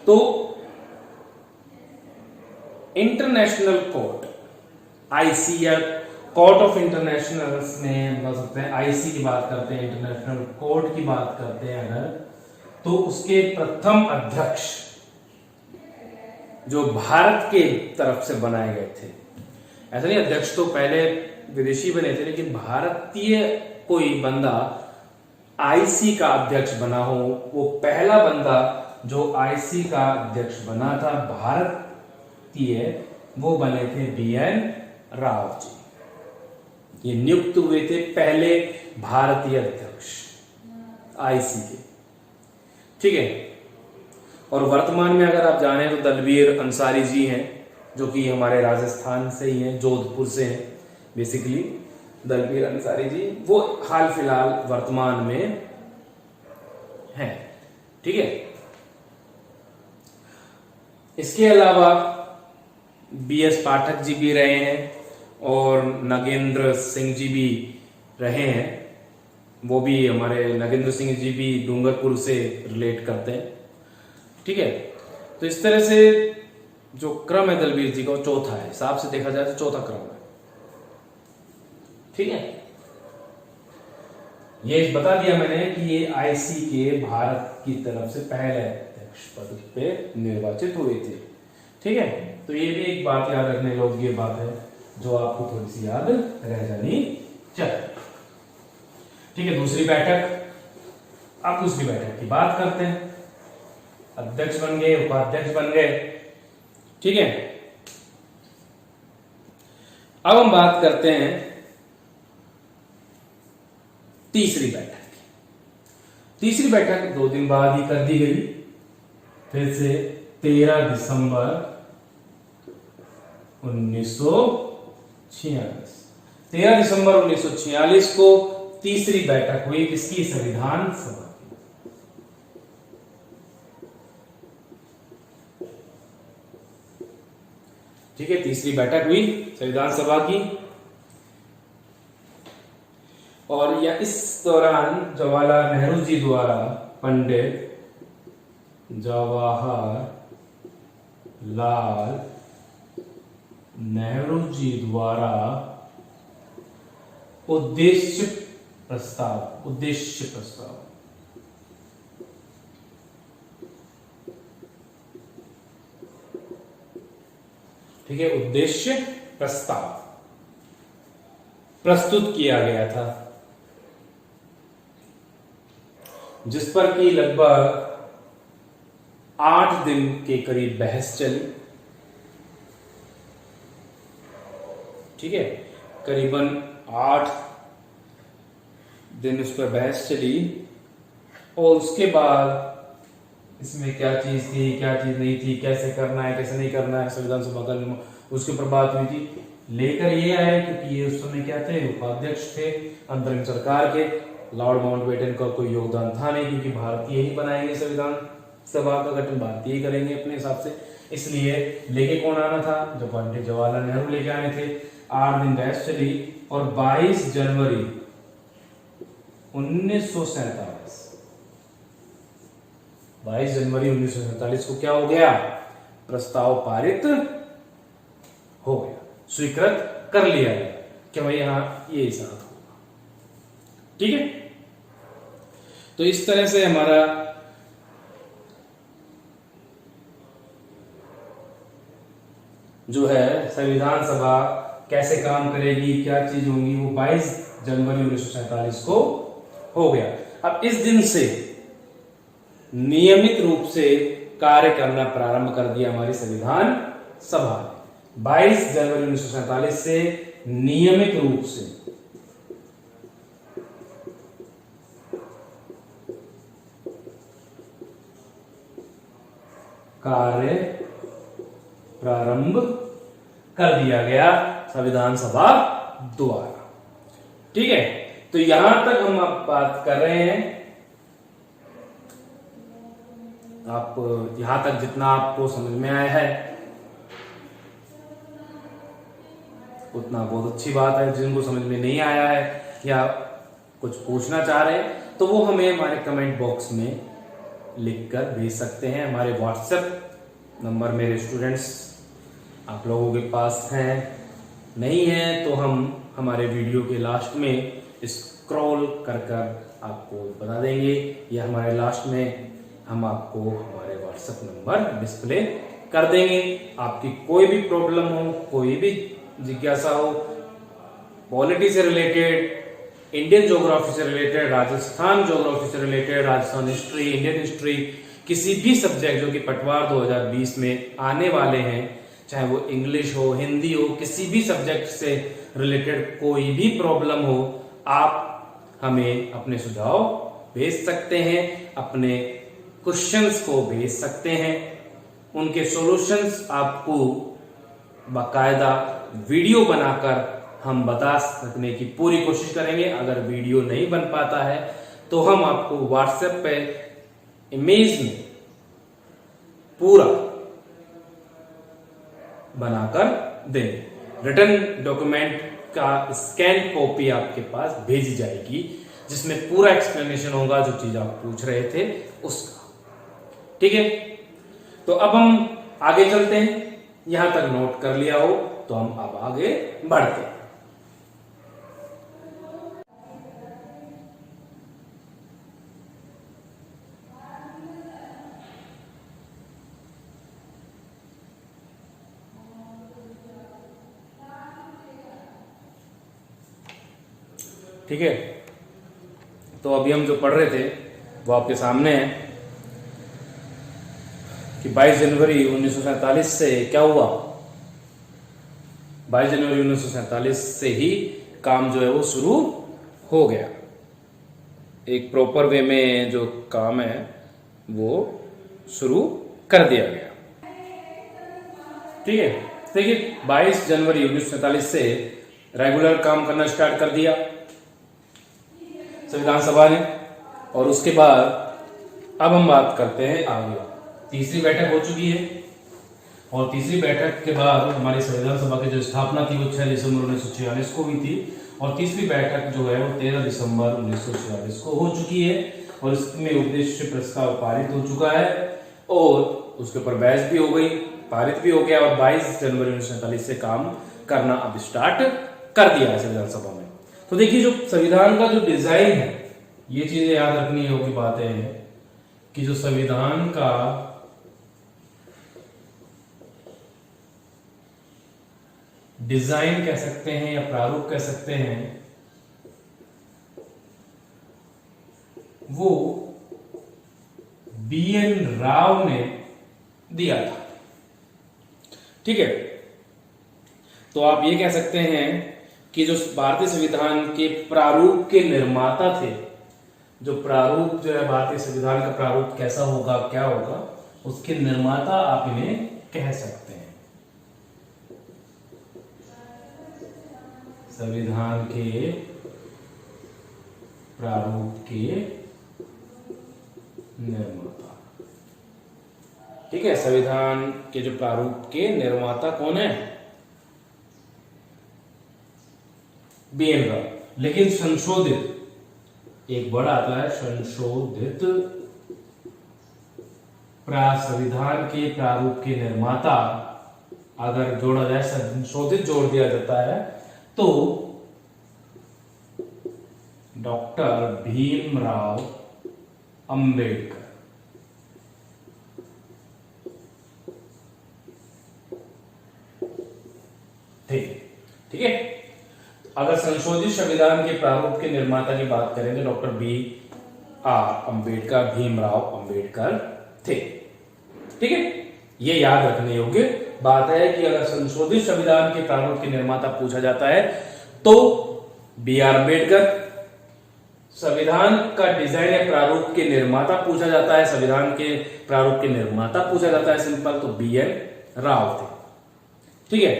तो इंटरनेशनल कोर्ट IC या कोर्ट ऑफ इंटरनेशनल्स में बोल सकते हैं, IC की बात करते हैं, इंटरनेशनल कोर्ट की बात करते हैं अगर, तो उसके प्रथम अध्यक्ष जो भारत के तरफ से बनाए गए थे, ऐसा नहीं अध्यक्ष तो पहले विदेशी बने थे, लेकिन भारतीय कोई बंदा IC का अध्यक्ष बना हो, वो पहला बंदा जो IC का अध्यक्ष बना था भारतीय, वो बने थे BN राव जी। ये नियुक्त हुए थे पहले भारतीय अध्यक्ष IC के। ठीक है, और वर्तमान में अगर आप जाने तो दलवीर अंसारी जी हैं, जो कि हमारे राजस्थान से ही हैं, जोधपुर से हैं बेसिकली। दलवीर अंसारी जी वो हाल फिलहाल वर्तमान में हैं, ठीक है। इसके अलावा BS पाठक जी भी रहे हैं और नगेंद्र सिंह जी भी रहे हैं। वो भी हमारे नगेंद्र सिंह जी भी डूंगरपुर से रिलेट करते हैं, ठीक है। तो इस तरह से जो क्रम है दलवीर जी का वो चौथा है, हिसाब से देखा जाए तो चौथा क्रम है, ठीक है। ये बता दिया मैंने कि ये IC के भारत की तरफ से पहले अध्यक्ष पद पे निर्वाचित हुए थे, ठीक है। तो ये भी एक बात याद रखने योग्य बात है जो आपको थोड़ी सी याद रह जानी चाहिए, ठीक है। दूसरी बैठक, अब दूसरी बैठक की बात करते हैं। अध्यक्ष बन गए, उपाध्यक्ष बन गए, ठीक है। अब हम बात करते हैं तीसरी बैठक की। तीसरी बैठक 2 दिन बाद ही कर दी गई, फिर से 13 दिसंबर 1946। 13 दिसंबर 1946 को तीसरी बैठक हुई किसकी? संविधान सभा की। ठीक है, तीसरी बैठक हुई संविधान सभा की। और या इस दौरान जवाहरलाल नेहरू जी द्वारा, पंडित जवाहरलाल नेहरू जी द्वारा उद्देश्य प्रस्ताव, ठीक है, उद्देश्य प्रस्ताव प्रस्तुत किया गया था, जिस पर कि लगभग 8 दिन के करीब बहस चली। ठीक है, करीबन 8 दिन उस पर बहस चली और उसके बाद इसमें क्या चीज थी, क्या चीज नहीं थी, कैसे करना है, कैसे नहीं करना है, संविधान सभा का उसके ऊपर बात हुई थी। लेकर ये आए क्योंकि ये उस समय क्या थे, उपाध्यक्ष थे अंतरिम सरकार के। लॉर्ड माउंटबेटन का कोई योगदान था नहीं क्योंकि भारतीय ही बनाएंगे संविधान सभा का गठन, भारतीय ही करेंगे अपने हिसाब से। इसलिए लेके कौन आना था, जो पंडित जवाहरलाल नेहरू लेके आने थे। 8 दिन बहस चली और 22 जनवरी 1947 22 जनवरी 1947 को क्या हो गया, प्रस्ताव पारित हो गया, स्वीकृत कर लिया गया कि भाई यहां ये हिसाब होगा। ठीक है, तो इस तरह से हमारा जो है संविधान सभा कैसे काम करेगी, क्या चीज होंगी, वो 22 जनवरी 1947 को हो गया। अब इस दिन से नियमित रूप से कार्य करना प्रारंभ कर दिया हमारी संविधान सभा ने। 22 जनवरी 1947 से नियमित रूप से कार्य प्रारंभ कर दिया गया संविधान सभा द्वारा। ठीक है, तो यहां तक हम अब बात कर रहे हैं। आप यहां तक जितना आपको समझ में आया है उतना बहुत अच्छी बात है। जिनको समझ में नहीं आया है या कुछ पूछना चाह रहे हैं तो वो हमें हमारे कमेंट बॉक्स में लिखकर भेज सकते हैं। हमारे व्हाट्सएप नंबर मेरे स्टूडेंट्स आप लोगों के पास हैं, नहीं है तो हम हमारे वीडियो के लास्ट में स्क्रॉल कर आपको बता देंगे, या हमारे लास्ट में हम आपको हमारे व्हाट्सएप नंबर डिस्प्ले कर देंगे। आपकी कोई भी प्रॉब्लम हो, कोई भी जिज्ञासा हो, पॉलिटी से रिलेटेड, इंडियन ज्योग्राफी से रिलेटेड, राजस्थान ज्योग्राफी से related, Rajasthan history, Indian history, किसी भी सब्जेक्ट जो कि पटवार 2020 में आने वाले हैं, चाहे वो इंग्लिश हो, हिंदी हो, किसी भी सब्जेक्ट से रिलेटेड कोई भी प्रॉब्लम हो, आप हमें अपने सुझाव भेज सकते हैं। अपने क्वेश्चंस को भेज सकते हैं। उनके सॉल्यूशंस आपको बाकायदा वीडियो बनाकर हम बता सकने की पूरी कोशिश करेंगे। अगर वीडियो नहीं बन पाता है तो हम आपको व्हाट्सएप पे इमेज में पूरा बनाकर देंगे। रिटर्न डॉक्यूमेंट का स्कैन कॉपी आपके पास भेजी जाएगी, जिसमें पूरा एक्सप्लेनेशन होगा जो चीज आप पूछ रहे थे उसका। ठीक है, तो अब हम आगे चलते हैं। यहां तक नोट कर लिया हो तो हम अब आगे बढ़ते हैं। ठीक है, तो अभी हम जो पढ़ रहे थे वो आपके सामने है कि 22 जनवरी 1947 से क्या हुआ। 22 जनवरी 1947 से ही काम जो है वो शुरू हो गया। एक प्रॉपर वे में जो काम है वो शुरू कर दिया गया। ठीक है, देखिए 22 जनवरी 1947 से रेगुलर काम करना स्टार्ट कर दिया संविधान सभा ने। और उसके बाद अब हम बात करते हैं आगे। तीसरी बैठक हो चुकी है और तीसरी बैठक के बाद हमारी संविधान सभा की जो स्थापना थी वो 6 दिसंबर 1946 को हुई थी। और तीसरी बैठक जो है वो 13 दिसंबर 1946 को हो चुकी है और इसमें उद्देश्य प्रस्ताव पारित हो चुका है और उसके ऊपर बहस भी हो गई, पारित भी हो गया और 22 जनवरी 1947 से काम करना अब स्टार्ट कर दिया है संविधान सभा में। तो देखिए, जो संविधान का जो डिजाइन है, ये चीजें याद रखनी होगी बातें हैं कि जो संविधान का डिजाइन कह सकते हैं या प्रारूप कह सकते हैं, वो BN राव ने दिया था। ठीक है, तो आप ये कह सकते हैं कि जो भारतीय संविधान के प्रारूप के निर्माता थे, जो प्रारूप जो है भारतीय संविधान का प्रारूप कैसा होगा क्या होगा, उसके निर्माता आप इन्हें कह सकते हैं। संविधान के प्रारूप के निर्माता। ठीक है, संविधान के जो प्रारूप के निर्माता कौन है? BN राव। लेकिन संशोधित एक वर्ड आता है, संशोधित संविधान के प्रारूप के निर्माता अगर जोड़ा जाए, संशोधित जोड़ दिया जाता है तो डॉक्टर भीमराव अंबेडकर। ठीक है, अगर संशोधित संविधान के प्रारूप के निर्माता की बात करें तो डॉक्टर BR अंबेडकर, भीमराव अंबेडकर थे। ठीक है, ये याद रखने योग्य बात है कि अगर संशोधित संविधान के प्रारूप के निर्माता पूछा जाता है तो BR अंबेडकर, संविधान का डिजाइन या प्रारूप के निर्माता पूछा जाता है, संविधान के प्रारूप के निर्माता पूछा जाता है सिंपल, तो BN राव थे। ठीक है,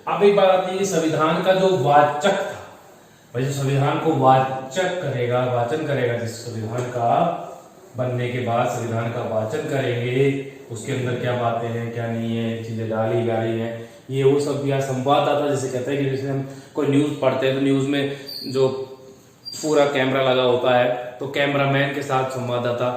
अब एक बात आती है कि संविधान का जो वाचक था, भाई जो संविधान को वाचन करेगा जिस संविधान का बनने के बाद संविधान का वाचन करेंगे, उसके अंदर क्या बातें हैं क्या नहीं है, चीजें डाली गाली हैं, ये वो सब या संवाददाता जैसे कहते हैं कि जैसे हम कोई न्यूज पढ़ते हैं तो न्यूज में जो पूरा कैमरा लगा होता है तो कैमरामैन के साथ संवाददाता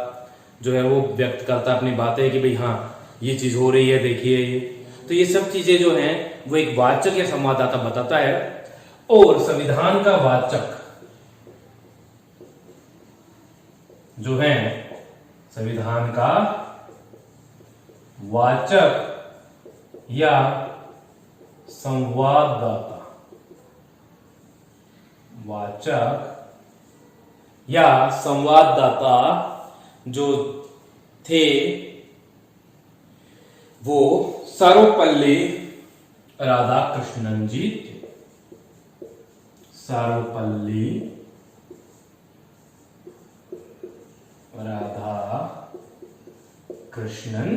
जो है वो व्यक्त करता है अपनी बातें कि भाई हाँ ये चीज हो रही है, देखिए ये। तो ये सब चीजें जो हैं वो एक वाचक या संवाददाता बताता है। और संविधान का वाचक जो है, संविधान का वाचक या संवाददाता, वाचक या संवाददाता जो थे वो सर्वपल्ली राधाकृष्णन जी थे। सर्वपल्ली राधा कृष्णन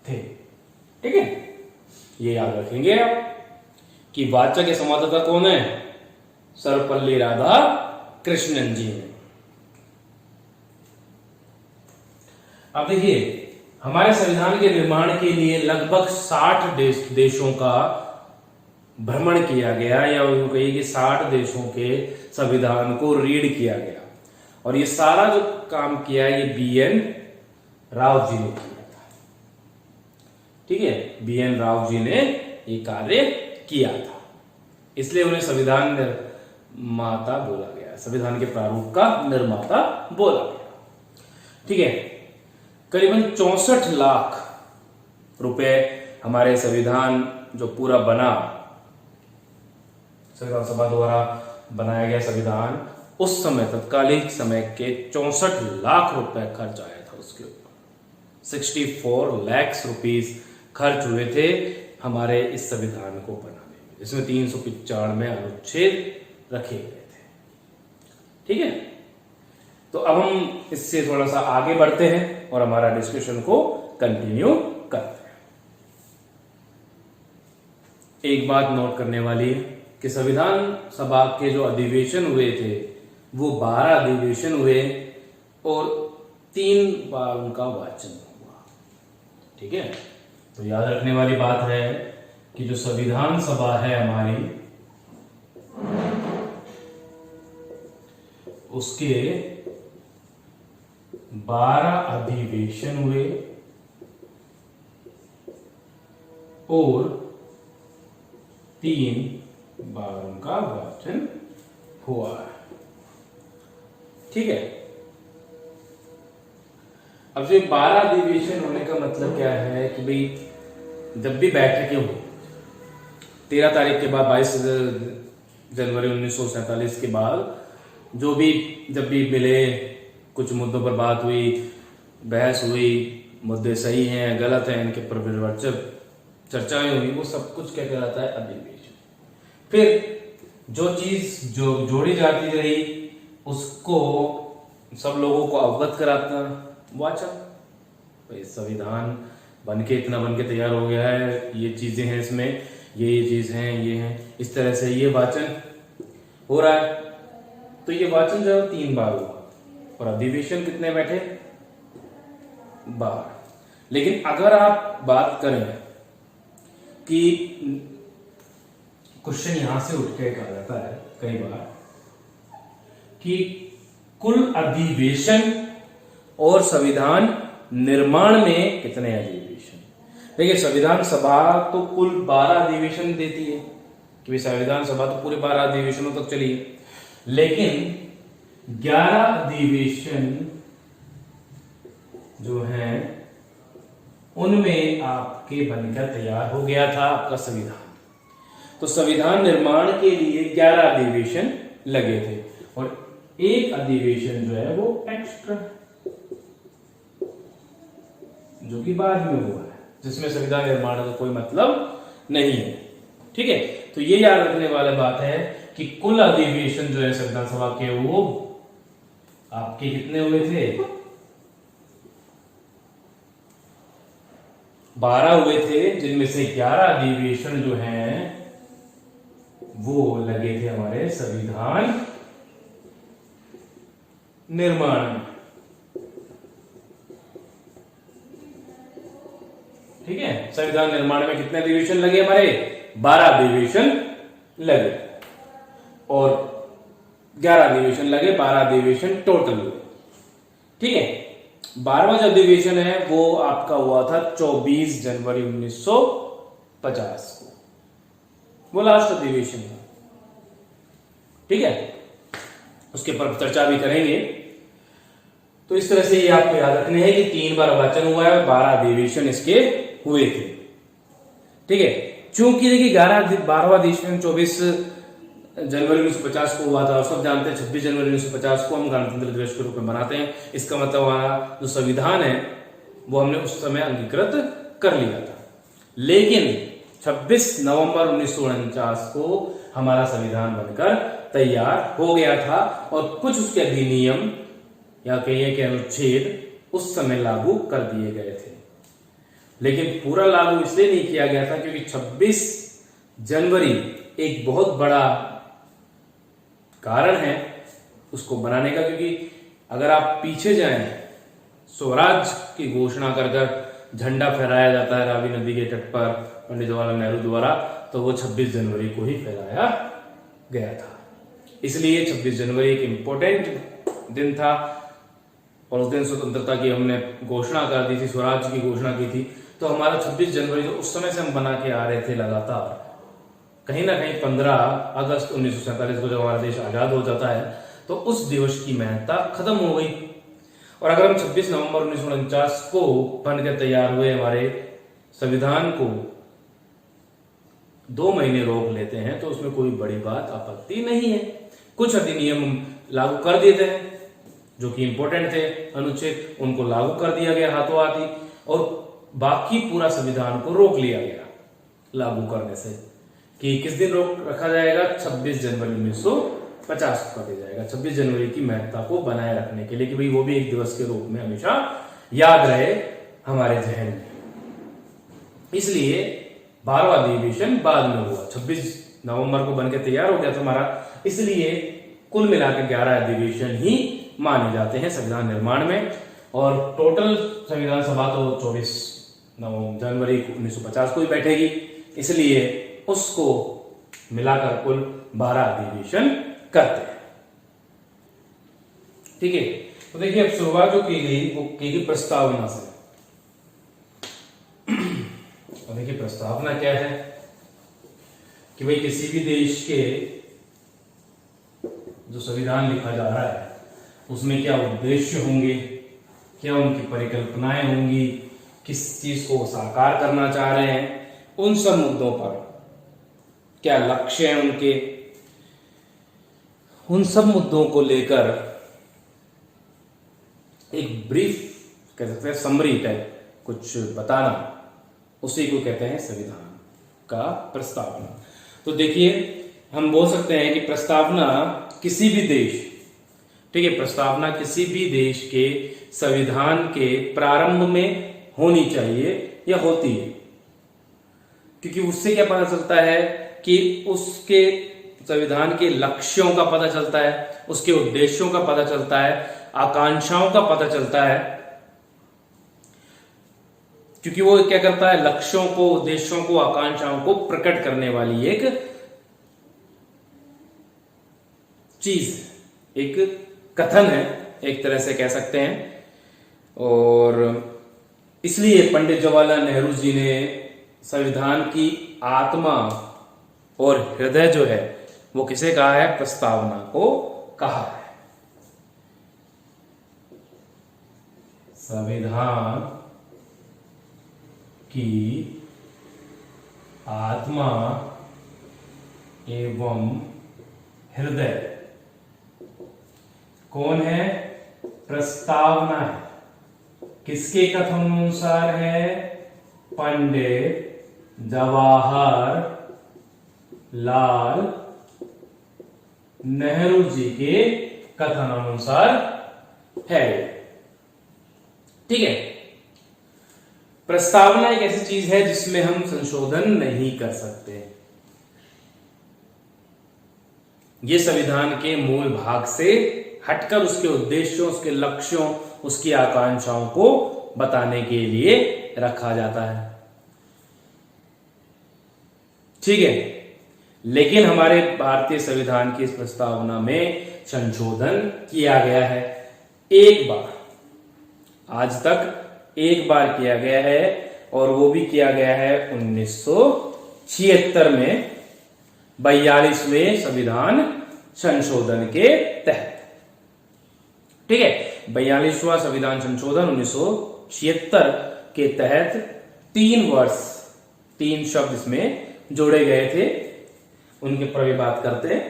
थे। ठीक है, ये याद रखेंगे आप कि वाचक या संवाददाता कौन है? सर्वपल्ली राधा कृष्णन जी हैं। अब देखिए, हमारे संविधान के निर्माण के लिए लगभग 60 देशों का भ्रमण किया गया, या यूं कहिए कि 60 देशों के संविधान को रीड किया गया, और ये सारा जो काम किया ये BN राव जी ने किया था। ठीक है, BN राव जी ने ये कार्य किया था, इसलिए उन्हें संविधान निर्माता बोला गया, संविधान के प्रारूप का निर्माता बोला गया। ठीक है, करीबन 64 लाख रुपए हमारे संविधान जो पूरा बना, संविधान सभा द्वारा बनाया गया संविधान, उस समय तत्कालीन समय के 64 लाख रुपए खर्च आया था उसके ऊपर। 64 लाख रुपीस खर्च हुए थे हमारे इस संविधान को बनाने में, जिसमें 395 अनुच्छेद रखे गए थे। ठीक है, तो अब हम इससे थोड़ा सा आगे बढ़ते हैं और हमारा डिस्कशन को कंटिन्यू करते हैं। एक बात नोट करने वाली है कि संविधान सभा के जो अधिवेशन हुए थे वो 12 अधिवेशन हुए और 3 बार उनका वाचन हुआ। ठीक है, तो याद रखने वाली बात है कि जो संविधान सभा है हमारी, उसके 12 अधिवेशन हुए और 3 बार उनका वाचन हुआ है। ठीक है, अब जो 12 अधिवेशन होने का मतलब क्या है कि भाई जब भी बैठकें हुई 13 तारीख के बाद 22 जनवरी 1947 के बाद, जो भी जब भी मिले, कुछ मुद्दों पर बात हुई, बहस हुई, मुद्दे सही हैं गलत हैं, इनके पर विरोचक चर्चाएं हुई, वो सब कुछ क्या कहलाता है? अधिवेशन। फिर जो चीज जो जोड़ी जाती रही उसको सब लोगों को अवगत कराता वाचन। भाई संविधान बनके इतना बनके तैयार हो गया है, ये चीजें हैं इसमें, ये चीज हैं, ये हैं, इस तरह से ये वाचन हो रहा है। तो ये वाचन जो है 3 बार हुआ और अधिवेशन कितने बैठे? 12। लेकिन अगर आप बात करें कि क्वेश्चन यहां से उठ के कहा जाता है कई बार कि कुल अधिवेशन और संविधान निर्माण में कितने अधिवेशन? देखिए, संविधान सभा तो कुल 12 अधिवेशन देती है कि संविधान सभा तो पूरे 12 अधिवेशनों तक चली है, लेकिन 11 अधिवेशन जो हैं उनमें आपके बनकर तैयार हो गया था आपका संविधान। तो संविधान निर्माण के लिए 11 अधिवेशन लगे थे और एक अधिवेशन जो है वो एक्स्ट्रा, जो कि बाद में हुआ है, जिसमें संविधान निर्माण का कोई मतलब नहीं है। ठीक है, तो ये याद रखने वाली बात है कि कुल अधिवेशन जो है संविधान सभा के वो आपके कितने हुए थे? 12 हुए थे, जिनमें से 11 अधिवेशन जो हैं वो लगे थे हमारे संविधान निर्माण में। ठीक है, संविधान निर्माण में कितने अधिवेशन लगे हमारे? 12 अधिवेशन लगे और 11 अधिवेशन लगे, 12 अधिवेशन टोटल हुए। ठीक है, 12वां जो अधिवेशन है वो आपका हुआ था 24 जनवरी 1950 को, वो लास्ट अधिवेशन था। ठीक है, उसके पर चर्चा भी करेंगे। तो इस तरह से ये आपको याद रखने हैं कि 3 बार वाचन हुआ है, 12 अधिवेशन इसके हुए थे। ठीक है, चूंकि देखिए 12वां अधिवेशन 24 जनवरी 1950 को हुआ था, और सब जानते हैं 26 जनवरी 1950 को हम गणतंत्र दिवस के रूप में मनाते हैं। इसका मतलब हमारा जो संविधान है वो हमने उस समय अंगीकृत कर लिया था, लेकिन 26 नवंबर 1949 को हमारा संविधान बनकर तैयार हो गया था और कुछ उसके अधिनियम या कहिए कि अनुच्छेद उस समय लागू कर दिए गए थे। लेकिन पूरा लागू इसलिए नहीं किया गया था क्योंकि 26 जनवरी एक बहुत बड़ा कारण है उसको बनाने का, क्योंकि अगर आप पीछे जाएं, स्वराज की घोषणा कर कर झंडा फहराया जाता है रावी नदी के तट पर पंडित जवाहरलाल नेहरू द्वारा, तो वो 26 जनवरी को ही फहराया गया था। इसलिए 26 जनवरी एक इंपॉर्टेंट दिन था और उस दिन स्वतंत्रता की हमने घोषणा कर दी थी, स्वराज की घोषणा की थी। तो हमारा 26 जनवरी जो उस समय से हम बना के आ रहे थे लगातार, कहीं ना कहीं 15 अगस्त 1947 को जब हमारा देश आजाद हो जाता है तो उस दिवस की महत्ता खत्म हो गई। और अगर हम 26 नवंबर 1949 को बनकर तैयार हुए हमारे संविधान को 2 महीने रोक लेते हैं तो उसमें कोई बड़ी बात आपत्ति नहीं है। कुछ अधिनियम लागू कर देते हैं जो कि इंपॉर्टेंट थे अनुच्छेद, उनको लागू कर दिया गया हाथों हाथ ही, और बाकी पूरा संविधान को रोक लिया गया लागू करने से। कि किस दिन रोक रखा जाएगा? 26 जनवरी 1950 को कर दिया जाएगा, 26 जनवरी की महत्ता को बनाए रखने के लिए कि भाई वो भी एक दिवस के रूप में हमेशा याद रहे हमारे जहन में। इसलिए 12वां अधिवेशन बाद में हुआ, 26 नवंबर को बनकर तैयार हो गया था हमारा, इसलिए कुल मिलाकर 11 अधिवेशन ही माने जाते हैं संविधान निर्माण में। और टोटल संविधान सभा तो 24 जनवरी 1950 को ही बैठेगी, इसलिए उसको मिलाकर कुल 12 अधिवेशन करते हैं। ठीक है, तो देखिए अब शुरुआत जो की गई वो की गई प्रस्तावना से। और देखिए प्रस्तावना क्या है कि भाई किसी भी देश के जो संविधान लिखा जा रहा है उसमें क्या उद्देश्य होंगे, क्या उनकी परिकल्पनाएं होंगी, किस चीज को साकार करना चाह रहे हैं, उन सब मुद्दों पर क्या लक्ष्य है उनके, उन सब मुद्दों को लेकर एक ब्रीफ कह सकते हैं समरी टाइप कुछ बताना, उसी को कहते हैं संविधान का प्रस्तावना। तो देखिए हम बोल सकते हैं कि प्रस्तावना किसी भी देश, ठीक है, प्रस्तावना किसी भी देश के संविधान के प्रारंभ में होनी चाहिए या होती है, क्योंकि उससे क्या पता चलता है कि उसके संविधान के लक्ष्यों का पता चलता है, उसके उद्देश्यों का पता चलता है, आकांक्षाओं का पता चलता है, क्योंकि वो क्या करता है, लक्ष्यों को, उद्देश्यों को, आकांक्षाओं को प्रकट करने वाली एक चीज, एक कथन है, एक तरह से कह सकते हैं। और इसलिए पंडित जवाहरलाल नेहरू जी ने संविधान की आत्मा और हृदय जो है वो किसे कहा है? प्रस्तावना को कहा है। संविधान की आत्मा एवं हृदय कौन है? प्रस्तावना है। किसके कथन अनुसार है? पंडित जवाहर लाल नेहरू जी के कथन अनुसार है। ठीक है, प्रस्तावना एक ऐसी चीज है जिसमें हम संशोधन नहीं कर सकते। ये संविधान के मूल भाग से हटकर उसके उद्देश्यों, उसके लक्ष्यों, उसकी आकांक्षाओं को बताने के लिए रखा जाता है। ठीक है, लेकिन हमारे भारतीय संविधान की इस प्रस्तावना में संशोधन किया गया है एक बार, आज तक एक बार किया गया है, और वो भी किया गया है 1976 में 42वें संविधान संशोधन के तहत। ठीक है, 42वां संविधान संशोधन 1976 के तहत 3 वर्ष 3 शब्द इसमें जोड़े गए थे। उनके पर भी बात करते हैं।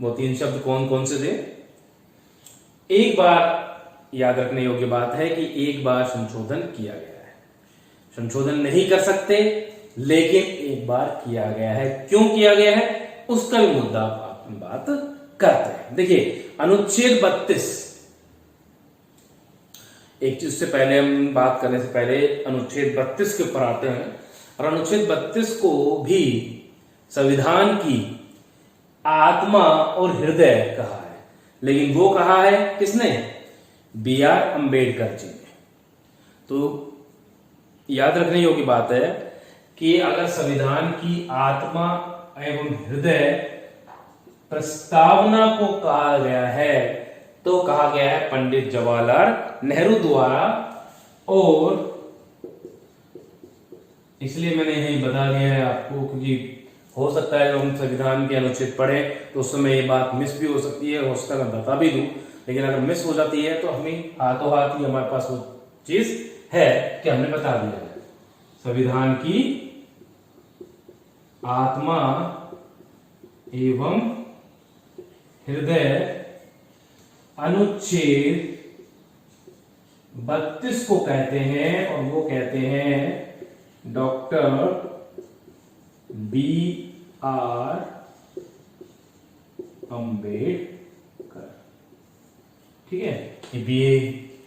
वो 3 शब्द कौन कौन से थे? एक बार, याद रखने योग्य बात है कि एक बार संशोधन किया गया है, संशोधन नहीं कर सकते, लेकिन एक बार किया गया है। क्यों किया गया है उसका भी मुद्दा आप बात करते हैं। देखिए अनुच्छेद 32 एक चीज से पहले हम बात करने से पहले अनुच्छेद 32 के ऊपर आते हैं। और अनुच्छेद 32 को भी संविधान की आत्मा और हृदय कहा है, लेकिन वो कहा है किसने? बी आर अम्बेडकर जी ने। तो याद रखने योग्य बात है कि अगर संविधान की आत्मा एवं हृदय प्रस्तावना को कहा गया है तो कहा गया है पंडित जवाहरलाल नेहरू द्वारा। और इसलिए मैंने यही बता दिया है आपको, क्योंकि हो सकता है हम संविधान के अनुच्छेद पढ़े तो उस समय ये बात मिस भी हो सकती है, हो सकता है मैं बता भी दूं, लेकिन अगर मिस हो जाती है तो हमें हाथों हाथ ही हमारे पास वो चीज है कि हमने बता दिया है। संविधान की आत्मा एवं हृदय अनुच्छेद 32 को कहते हैं, और वो कहते हैं डॉक्टर बी आर अम्बेडकर। ठीक है, ये बी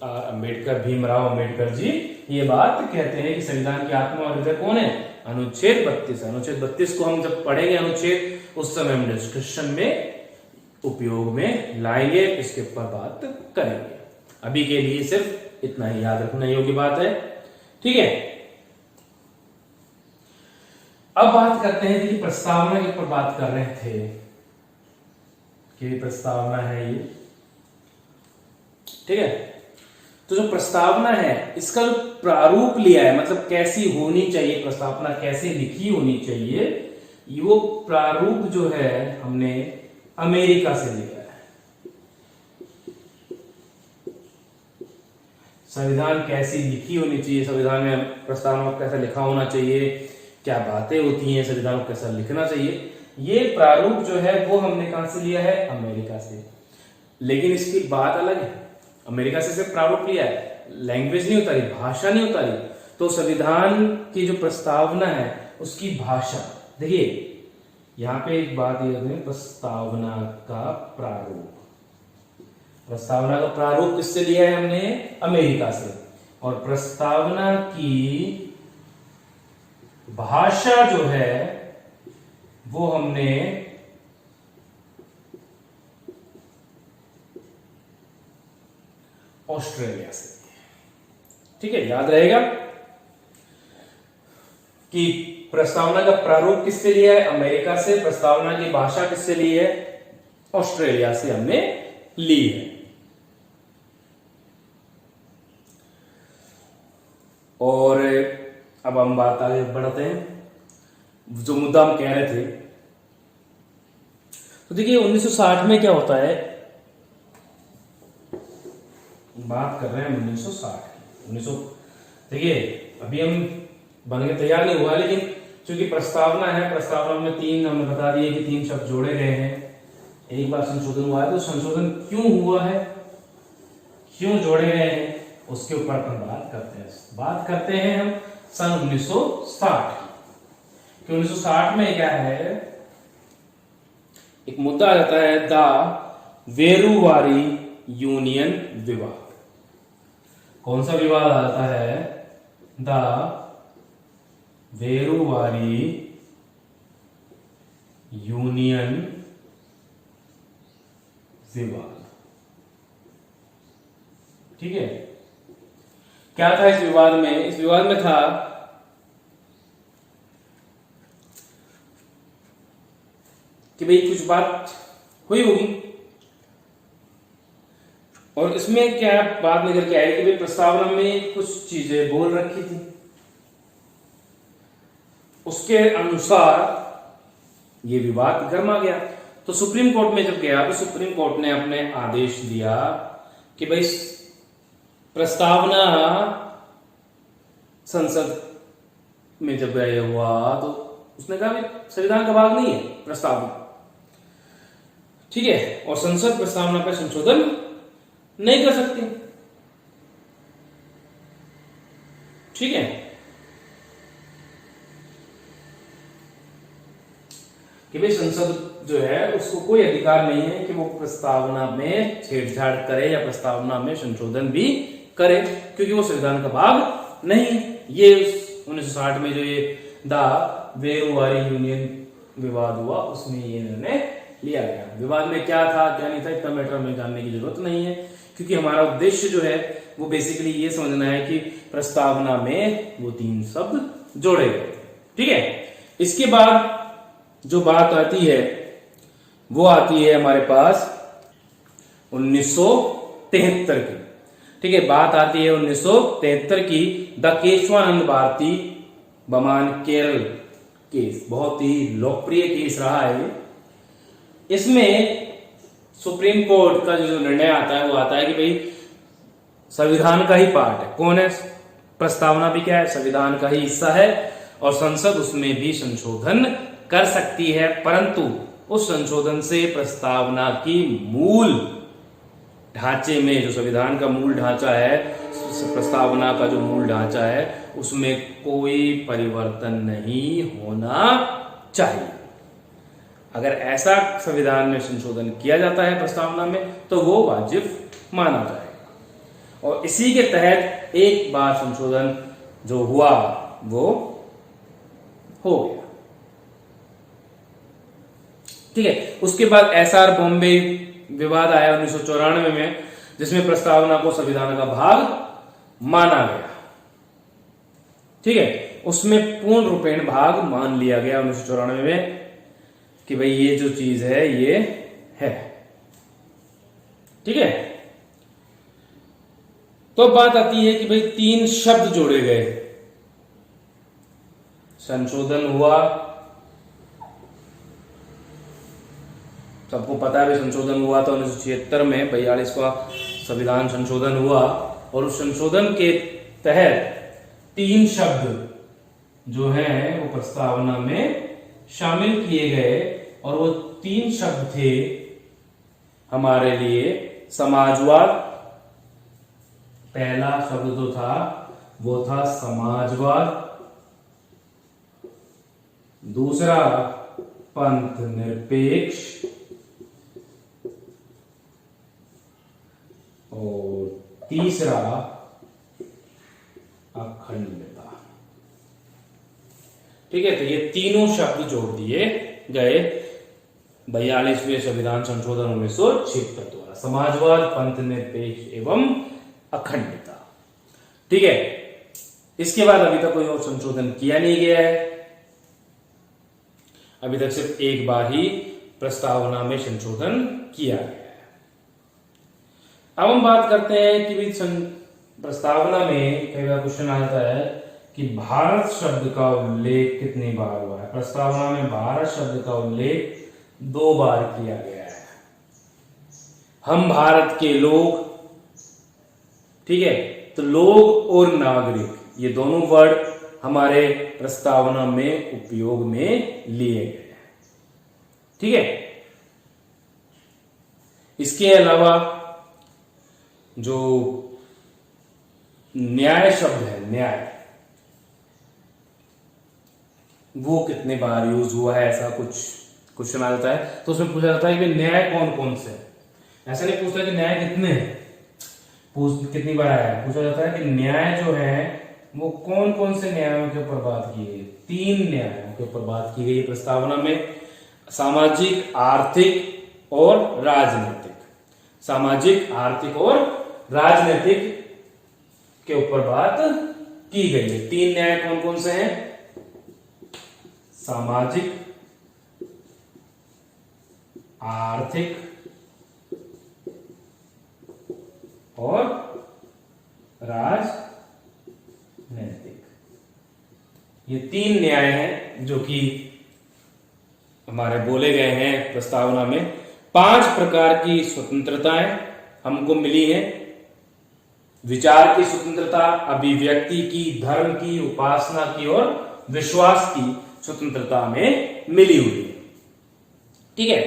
आर अम्बेडकर, भीमराव अम्बेडकर जी ये बात कहते हैं कि संविधान की आत्मा और हृदय कौन है? अनुच्छेद 32 है। अनुच्छेद 32 को हम जब पढ़ेंगे अनुच्छेद, उस समय हम डिस्कशन में उपयोग में लाएंगे, इसके ऊपर बात करेंगे। अभी के लिए सिर्फ इतना ही याद रखना योग्य बात है। ठीक है, अब बात करते हैं कि प्रस्तावना के ऊपर बात कर रहे थे कि प्रस्तावना है ये। ठीक है, तो जो प्रस्तावना है इसका जो प्रारूप लिया है, मतलब कैसी होनी चाहिए प्रस्तावना, कैसे लिखी होनी चाहिए, वो प्रारूप जो है हमने अमेरिका से लिया है। संविधान कैसी लिखी होनी चाहिए, संविधान में प्रस्तावना को कैसा लिखा होना चाहिए, क्या बातें होती हैं, संविधान को कैसा लिखना चाहिए, ये प्रारूप जो है वो हमने कहां से लिया है? अमेरिका से। लेकिन इसकी बात अलग है, अमेरिका से सिर्फ प्रारूप लिया है, लैंग्वेज नहीं उतारी, भाषा नहीं उतारी। तो संविधान की जो प्रस्तावना है उसकी भाषा, देखिए यहां पे एक बात ये है, प्रस्तावना का प्रारूप। प्रस्तावना का प्रारूप किससे लिया है हमने? अमेरिका से। और प्रस्तावना की भाषा जो है वो हमने ऑस्ट्रेलिया से। ठीक है, याद रहेगा कि प्रस्तावना का प्रारूप किससे लिया है? अमेरिका से। प्रस्तावना की भाषा किससे ली है? ऑस्ट्रेलिया से हमने ली है। और अब हम बात आगे बढ़ते हैं, जो मुद्दा हम कह रहे थे। तो देखिए 1960 में क्या होता है, बात कर रहे हैं 1960 की। 1900 देखिए अभी हम बन के तैयार नहीं हुआ, लेकिन चूंकि प्रस्तावना है, प्रस्तावना में तीन हमने बता दिए कि तीन शब्द जोड़े गए हैं। एक बार संशोधन हुआ है, तो संशोधन क्यों हुआ है, क्यों जोड़े गए हैं, उसके ऊपर अपन बात करते हैं। बात करते हैं हम सन 1960 की। 1960 में क्या है, एक मुद्दा आ जाता है, द वेरुवारी यूनियन विवाद। कौन सा विवाद आ जाता है? द वेरुवारी यूनियन विवाद। ठीक है, क्या था इस विवाद में? इस विवाद में था कि भाई कुछ बात हुई होगी, और इसमें क्या बात निकल के आई कि भाई प्रस्तावना में कुछ चीजें बोल रखी थी, उसके अनुसार ये विवाद गर्मा गया। तो सुप्रीम कोर्ट में जब गया तो सुप्रीम कोर्ट ने अपने आदेश दिया कि भाई प्रस्तावना संसद में जब गया हुआ तो उसने कहा संविधान का भाग नहीं है प्रस्तावना। ठीक है, और संसद प्रस्तावना पर संशोधन नहीं कर सकती। ठीक है, कि भाई संसद जो है उसको कोई अधिकार नहीं है कि वो प्रस्तावना में छेड़छाड़ करे या प्रस्तावना में संशोधन भी करे, क्योंकि वो संविधान का भाग नहीं। ये 1960 में जो ये द वेरुवारी यूनियन विवाद हुआ उसमें ये निर्णय लिया गया। विवाद में क्या था क्या नहीं था इतना मैटर में जानने की जरूरत नहीं है, क्योंकि हमारा उद्देश्य जो है वो बेसिकली ये समझना है कि प्रस्तावना में वो 3 शब्द जोड़े गए। ठीक है, इसके बाद जो बात आती है वो आती है हमारे पास 1973 की। ठीक है, बात आती है 1973 की, the Keshavananda Bharti Boman Kerala case. बहुत ही लोकप्रिय केस रहा है। इसमें सुप्रीम कोर्ट का जो निर्णय आता है वो आता है कि भाई संविधान का ही पार्ट है। कौन है? प्रस्तावना भी क्या है? संविधान का ही हिस्सा है, और संसद उसमें भी संशोधन कर सकती है, परंतु उस संशोधन से प्रस्तावना की मूल ढांचे में, जो संविधान का मूल ढांचा है, प्रस्तावना का जो मूल ढांचा है, उसमें कोई परिवर्तन नहीं होना चाहिए। अगर ऐसा संविधान में संशोधन किया जाता है प्रस्तावना में तो वो वाजिब माना जाएगा। और इसी के तहत एक बार संशोधन जो हुआ वो हो गया। ठीक है, उसके बाद एसआर बॉम्बे विवाद आया 1994 में, जिसमें प्रस्तावना को संविधान का भाग माना गया। ठीक है, उसमें पूर्ण रूपेण भाग मान लिया गया 1994 में कि भाई ये जो चीज है ये है। ठीक है, तो बात आती है कि भाई 3 शब्द जोड़े गए। संशोधन हुआ, सबको पता है संशोधन हुआ था 1976 में, 42 का संविधान संशोधन हुआ, और उस संशोधन के तहत 3 शब्द जो हैं वो प्रस्तावना में शामिल किए गए, और वो 3 शब्द थे हमारे लिए समाजवाद। पहला शब्द जो था वो था समाजवाद, दूसरा पंथ निरपेक्ष, और तीसरा अखंडता। ठीक है, तो ये तीनों शब्द जोड़ दिए गए 42वें संविधान संशोधन 1976 द्वारा, समाजवाद, पंथ निरपेक्ष एवं अखंडता। ठीक है, इसके बाद अभी तक कोई और संशोधन किया नहीं गया है। अभी तक सिर्फ एक बार ही प्रस्तावना में संशोधन किया गया है। अब हम बात करते हैं कि प्रस्तावना में कई बार क्वेश्चन आता है कि भारत शब्द का उल्लेख कितनी बार हुआ है। प्रस्तावना में भारत शब्द का उल्लेख 2 बार किया गया है। हम भारत के लोग, ठीक है, तो लोग और नागरिक, ये दोनों वर्ड हमारे प्रस्तावना में उपयोग में लिए गए हैं। ठीक है, इसके अलावा जो न्याय शब्द है, न्याय, वो कितने बार यूज हुआ है, ऐसा कुछ क्वेश्चन आ जाता है। तो उसमें पूछा जाता है कि न्याय कौन कौन से, ऐसा नहीं पूछता कि न्याय कितने हैं, कितनी बार आया है, पूछा जाता है कि न्याय जो है वो कौन कौन से न्यायों के ऊपर बात की गई। 3 न्यायों के ऊपर बात की गई प्रस्तावना में, सामाजिक, आर्थिक और राजनीतिक। सामाजिक, आर्थिक और राजनीतिक के ऊपर बात की गई है। 3 न्याय कौन कौन से हैं? सामाजिक, आर्थिक और राजनीतिक। ये 3 न्याय हैं जो कि हमारे बोले गए हैं प्रस्तावना में। 5 प्रकार की स्वतंत्रताएं हमको मिली हैं। विचार की स्वतंत्रता, अभिव्यक्ति की, धर्म की, उपासना की और विश्वास की स्वतंत्रता में मिली हुई है। ठीक है,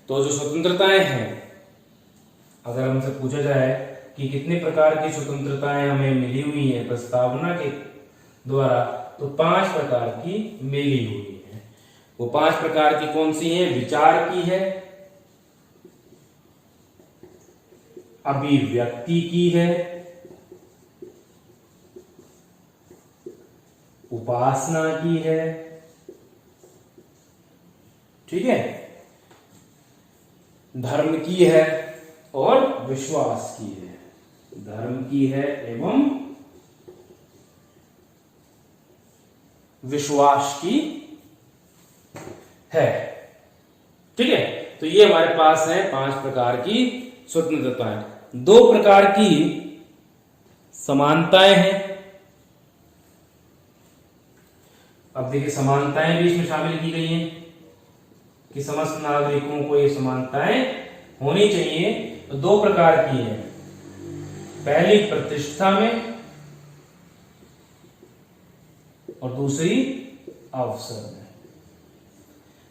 तो जो स्वतंत्रताएं हैं, अगर हमसे पूछा जाए कि कितने प्रकार की स्वतंत्रताएं हमें मिली हुई है प्रस्तावना के द्वारा, तो 5 प्रकार की मिली हुई है। वो 5 प्रकार की कौन सी हैं? विचार की है, अभिव्यक्ति की है, उपासना की है, ठीक है, धर्म की है और विश्वास की है। धर्म की है एवं विश्वास की है, ठीक है। तो ये हमारे पास है 5 प्रकार की स्वतंत्रताएं। 2 प्रकार की समानताएं हैं। अब देखिए समानताएं भी इसमें शामिल की गई हैं कि समस्त नागरिकों को ये समानताएं होनी चाहिए। तो 2 प्रकार की हैं, पहली प्रतिष्ठा में और दूसरी अवसर में।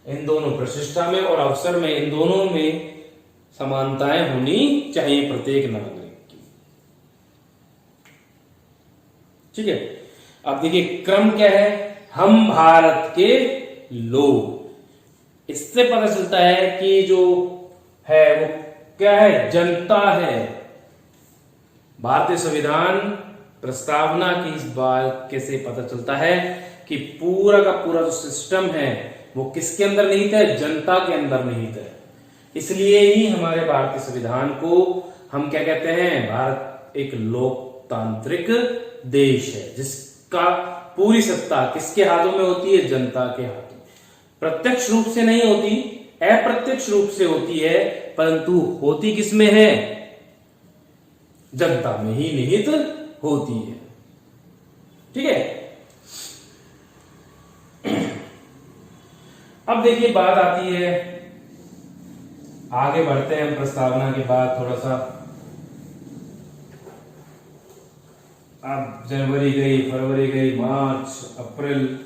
इन दोनों, प्रतिष्ठा में और अवसर में, इन दोनों में समानताएं होनी चाहिए प्रत्येक नागरिक की, ठीक है। अब देखिए क्रम क्या है, हम भारत के लोग। इससे पता चलता है कि जो है वो क्या है, जनता है। भारतीय संविधान प्रस्तावना की इस बात कैसे पता चलता है कि पूरा का पूरा जो सिस्टम है वो किसके अंदर निहित है, जनता के अंदर निहित है। इसलिए ही हमारे भारतीय संविधान को हम क्या कहते हैं, भारत एक लोकतांत्रिक देश है जिसका पूरी सत्ता किसके हाथों में होती है, जनता के हाथों। प्रत्यक्ष रूप से नहीं होती, अप्रत्यक्ष रूप से होती है, परंतु होती किसमें है, जनता में ही निहित होती है, ठीक है। अब देखिए बात आती है, आगे बढ़ते हैं हम प्रस्तावना के बाद थोड़ा सा। अब जनवरी गई, फरवरी गई, मार्च, अप्रैल,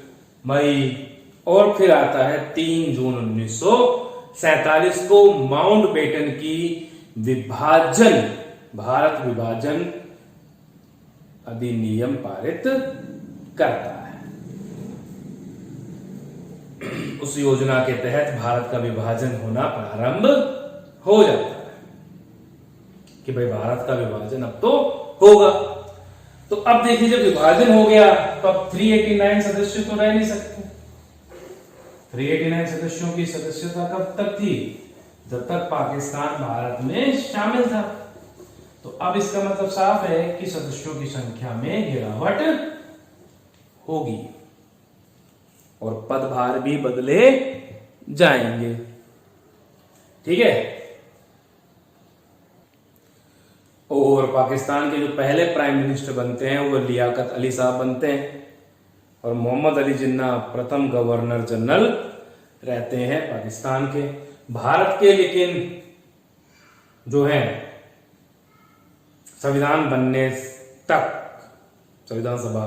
मई, और फिर आता है 3 जून 1947 को माउंटबेटन की विभाजन, भारत विभाजन अधिनियम पारित करता है। उस योजना के तहत भारत का विभाजन होना प्रारंभ हो जाता है कि भाई भारत का विभाजन अब तो होगा। तो अब देखिए जब विभाजन हो गया तो अब 389 सदस्य तो रह नहीं सकते। 389 सदस्यों की सदस्यता कब तक थी, जब तक पाकिस्तान भारत में शामिल था। तो अब इसका मतलब साफ है कि सदस्यों की संख्या में गिरावट होगी और पदभार भी बदले जाएंगे, ठीक है। और पाकिस्तान के जो पहले प्राइम मिनिस्टर बनते हैं वो लियाकत अली साहब बनते हैं और मोहम्मद अली जिन्ना प्रथम गवर्नर जनरल रहते हैं पाकिस्तान के। भारत के लेकिन जो है संविधान बनने तक, संविधान सभा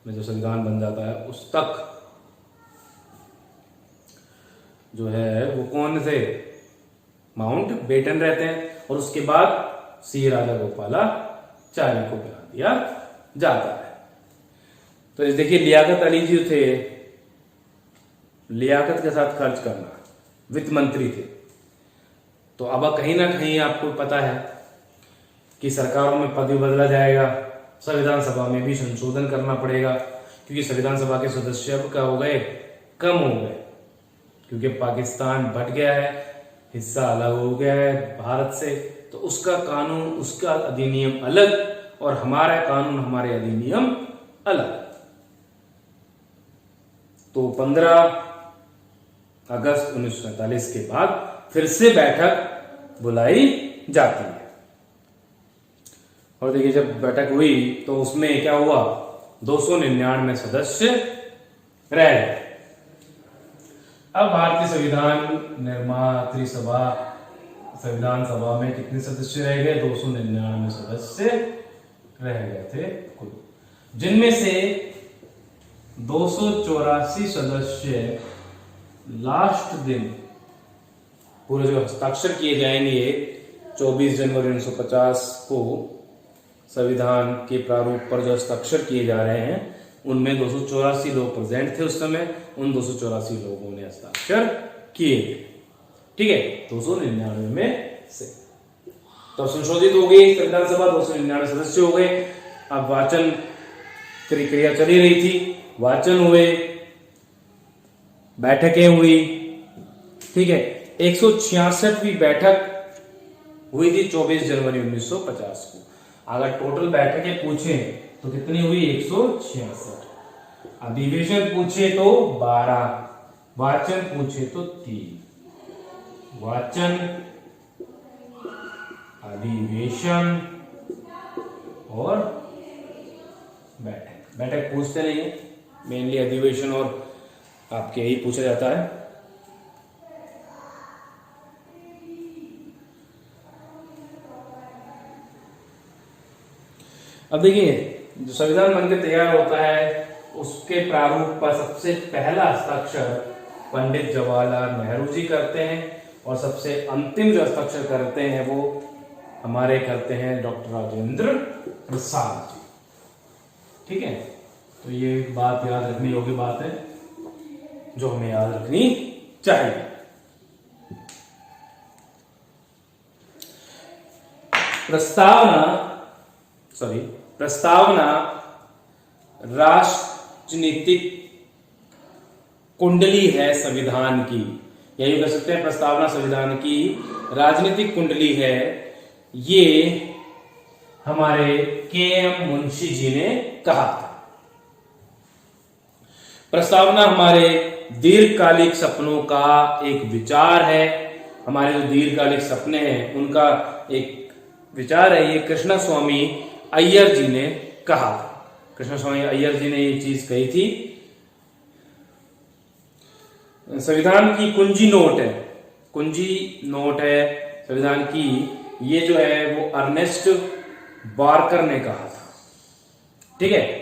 में जो संविधान बन जाता है उस तक जो है वो कौन से, माउंट बेटन रहते हैं और उसके बाद सी राजागोपालाचारी को बना दिया जाता है। तो इस देखिए लियाकत अली जी थे, लियाकत के साथ खर्च करना, वित्त मंत्री थे। तो अब कहीं ना कहीं आपको पता है कि सरकारों में पद भी बदला जाएगा, संविधान सभा में भी संशोधन करना पड़ेगा क्योंकि संविधान सभा के सदस्य अब क्या हो गए, कम हो गए, क्योंकि पाकिस्तान बट गया है, हिस्सा अलग हो गया है भारत से। तो उसका कानून, उसका अधिनियम अलग और हमारा कानून, हमारे अधिनियम अलग। तो 15 अगस्त 1947 के बाद फिर से बैठक बुलाई जाती है और देखिए जब बैठक हुई तो उसमें क्या हुआ, 299 सदस्य रह गए। अब भारतीय संविधान निर्मात्री सभा, संविधान सभा में कितने सदस्य रह गए, 299 सदस्य रह गए थे कुल, जिनमें से 284 सदस्य लास्ट दिन पूरे जो हस्ताक्षर किए जाएंगे 24 जनवरी 1950 को संविधान के प्रारूप पर जो हस्ताक्षर किए जा रहे हैं उनमें 284 लोग प्रेजेंट थे उस समय। उन 284 लोगों ने हस्ताक्षर किए, ठीक है, 299 में से। तो संशोधित हो गई संविधान सभा, 299 सदस्य हो गए। अब वाचन प्रक्रिया चली रही थी वाचन हुए, बैठकें हुई, ठीक है। 166वीं बैठक हुई थी 24 जनवरी 1950 को। अगर टोटल बैठकें पूछे तो कितनी हुई? 166। अधिवेशन पूछे तो 12, वाचन पूछे तो 3। वाचन, अधिवेशन और बैठक। बैठक पूछते नहीं है, मेनली अधिवेशन और आपके यही पूछा जाता है। अब देखिए, जो संविधान बनकर तैयार होता है उसके प्रारूप पर सबसे पहला हस्ताक्षर पंडित जवाहरलाल नेहरू जी करते हैं, और सबसे अंतिम जो हस्ताक्षर करते हैं वो हमारे करते हैं डॉक्टर राजेंद्र प्रसाद जी, ठीक है। तो ये बात याद रखने योग्य बात है जो हमें याद रखनी चाहिए। प्रस्तावना राजनीतिक कुंडली है संविधान की, यही कह सकते हैं। प्रस्तावना संविधान की राजनीतिक कुंडली है, ये हमारे के.एम. मुंशी जी ने कहा था। प्रस्तावना हमारे दीर्घकालिक सपनों का एक विचार है। हमारे जो दीर्घकालिक सपने हैं उनका एक विचार है, ये कृष्णा स्वामी अय्यर जी ने कहा था। कृष्णा स्वामी अय्यर जी ने ये चीज कही थी। संविधान की कुंजी नोट है संविधान की, ये जो है वो अर्नेस्ट बार्कर ने कहा था, ठीक है।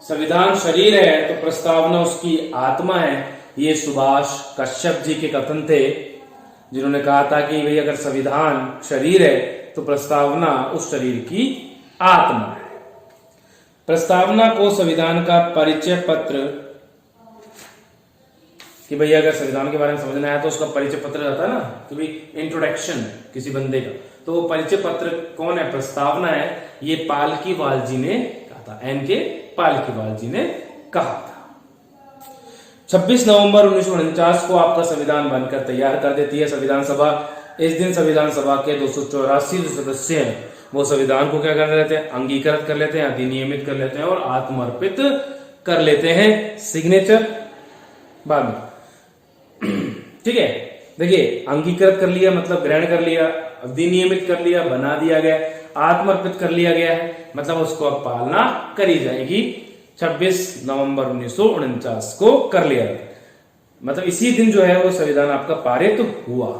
संविधान शरीर है तो प्रस्तावना उसकी आत्मा है, ये सुभाष कश्यप जी के कथन थे, जिन्होंने कहा था कि भाई अगर संविधान शरीर है तो प्रस्तावना उस शरीर की आत्मा है। प्रस्तावना को संविधान का परिचय पत्र, कि भाई अगर संविधान के बारे में समझना है तो उसका परिचय पत्र रहता है ना, तो भाई इंट्रोडक्शन किसी बंदे का, तो वो परिचय पत्र कौन है? प्रस्तावना है। ये पालकीवाल जी ने कहा था, एन.के. पालकीवाल जी ने कहा था। 26 नवंबर 1949 को आपका संविधान बनकर तैयार कर देती है संविधान सभा। इस दिन संविधान सभा के 284 जो सदस्य हैं वो संविधान को क्या कर लेते हैं? अंगीकृत कर लेते हैं, अधिनियमित कर लेते हैं और आत्मर्पित कर लेते हैं। सिग्नेचर बाद में, ठीक है। देखिए, अंगीकृत कर लिया मतलब ग्रहण कर लिया, अधिनियमित कर लिया बना दिया गया, आत्मर्पित कर लिया गया है मतलब उसको अब पालना करी जाएगी। 26 नवंबर 1949 को कर लिया गया, मतलब इसी दिन जो है वो संविधान आपका पारित हुआ।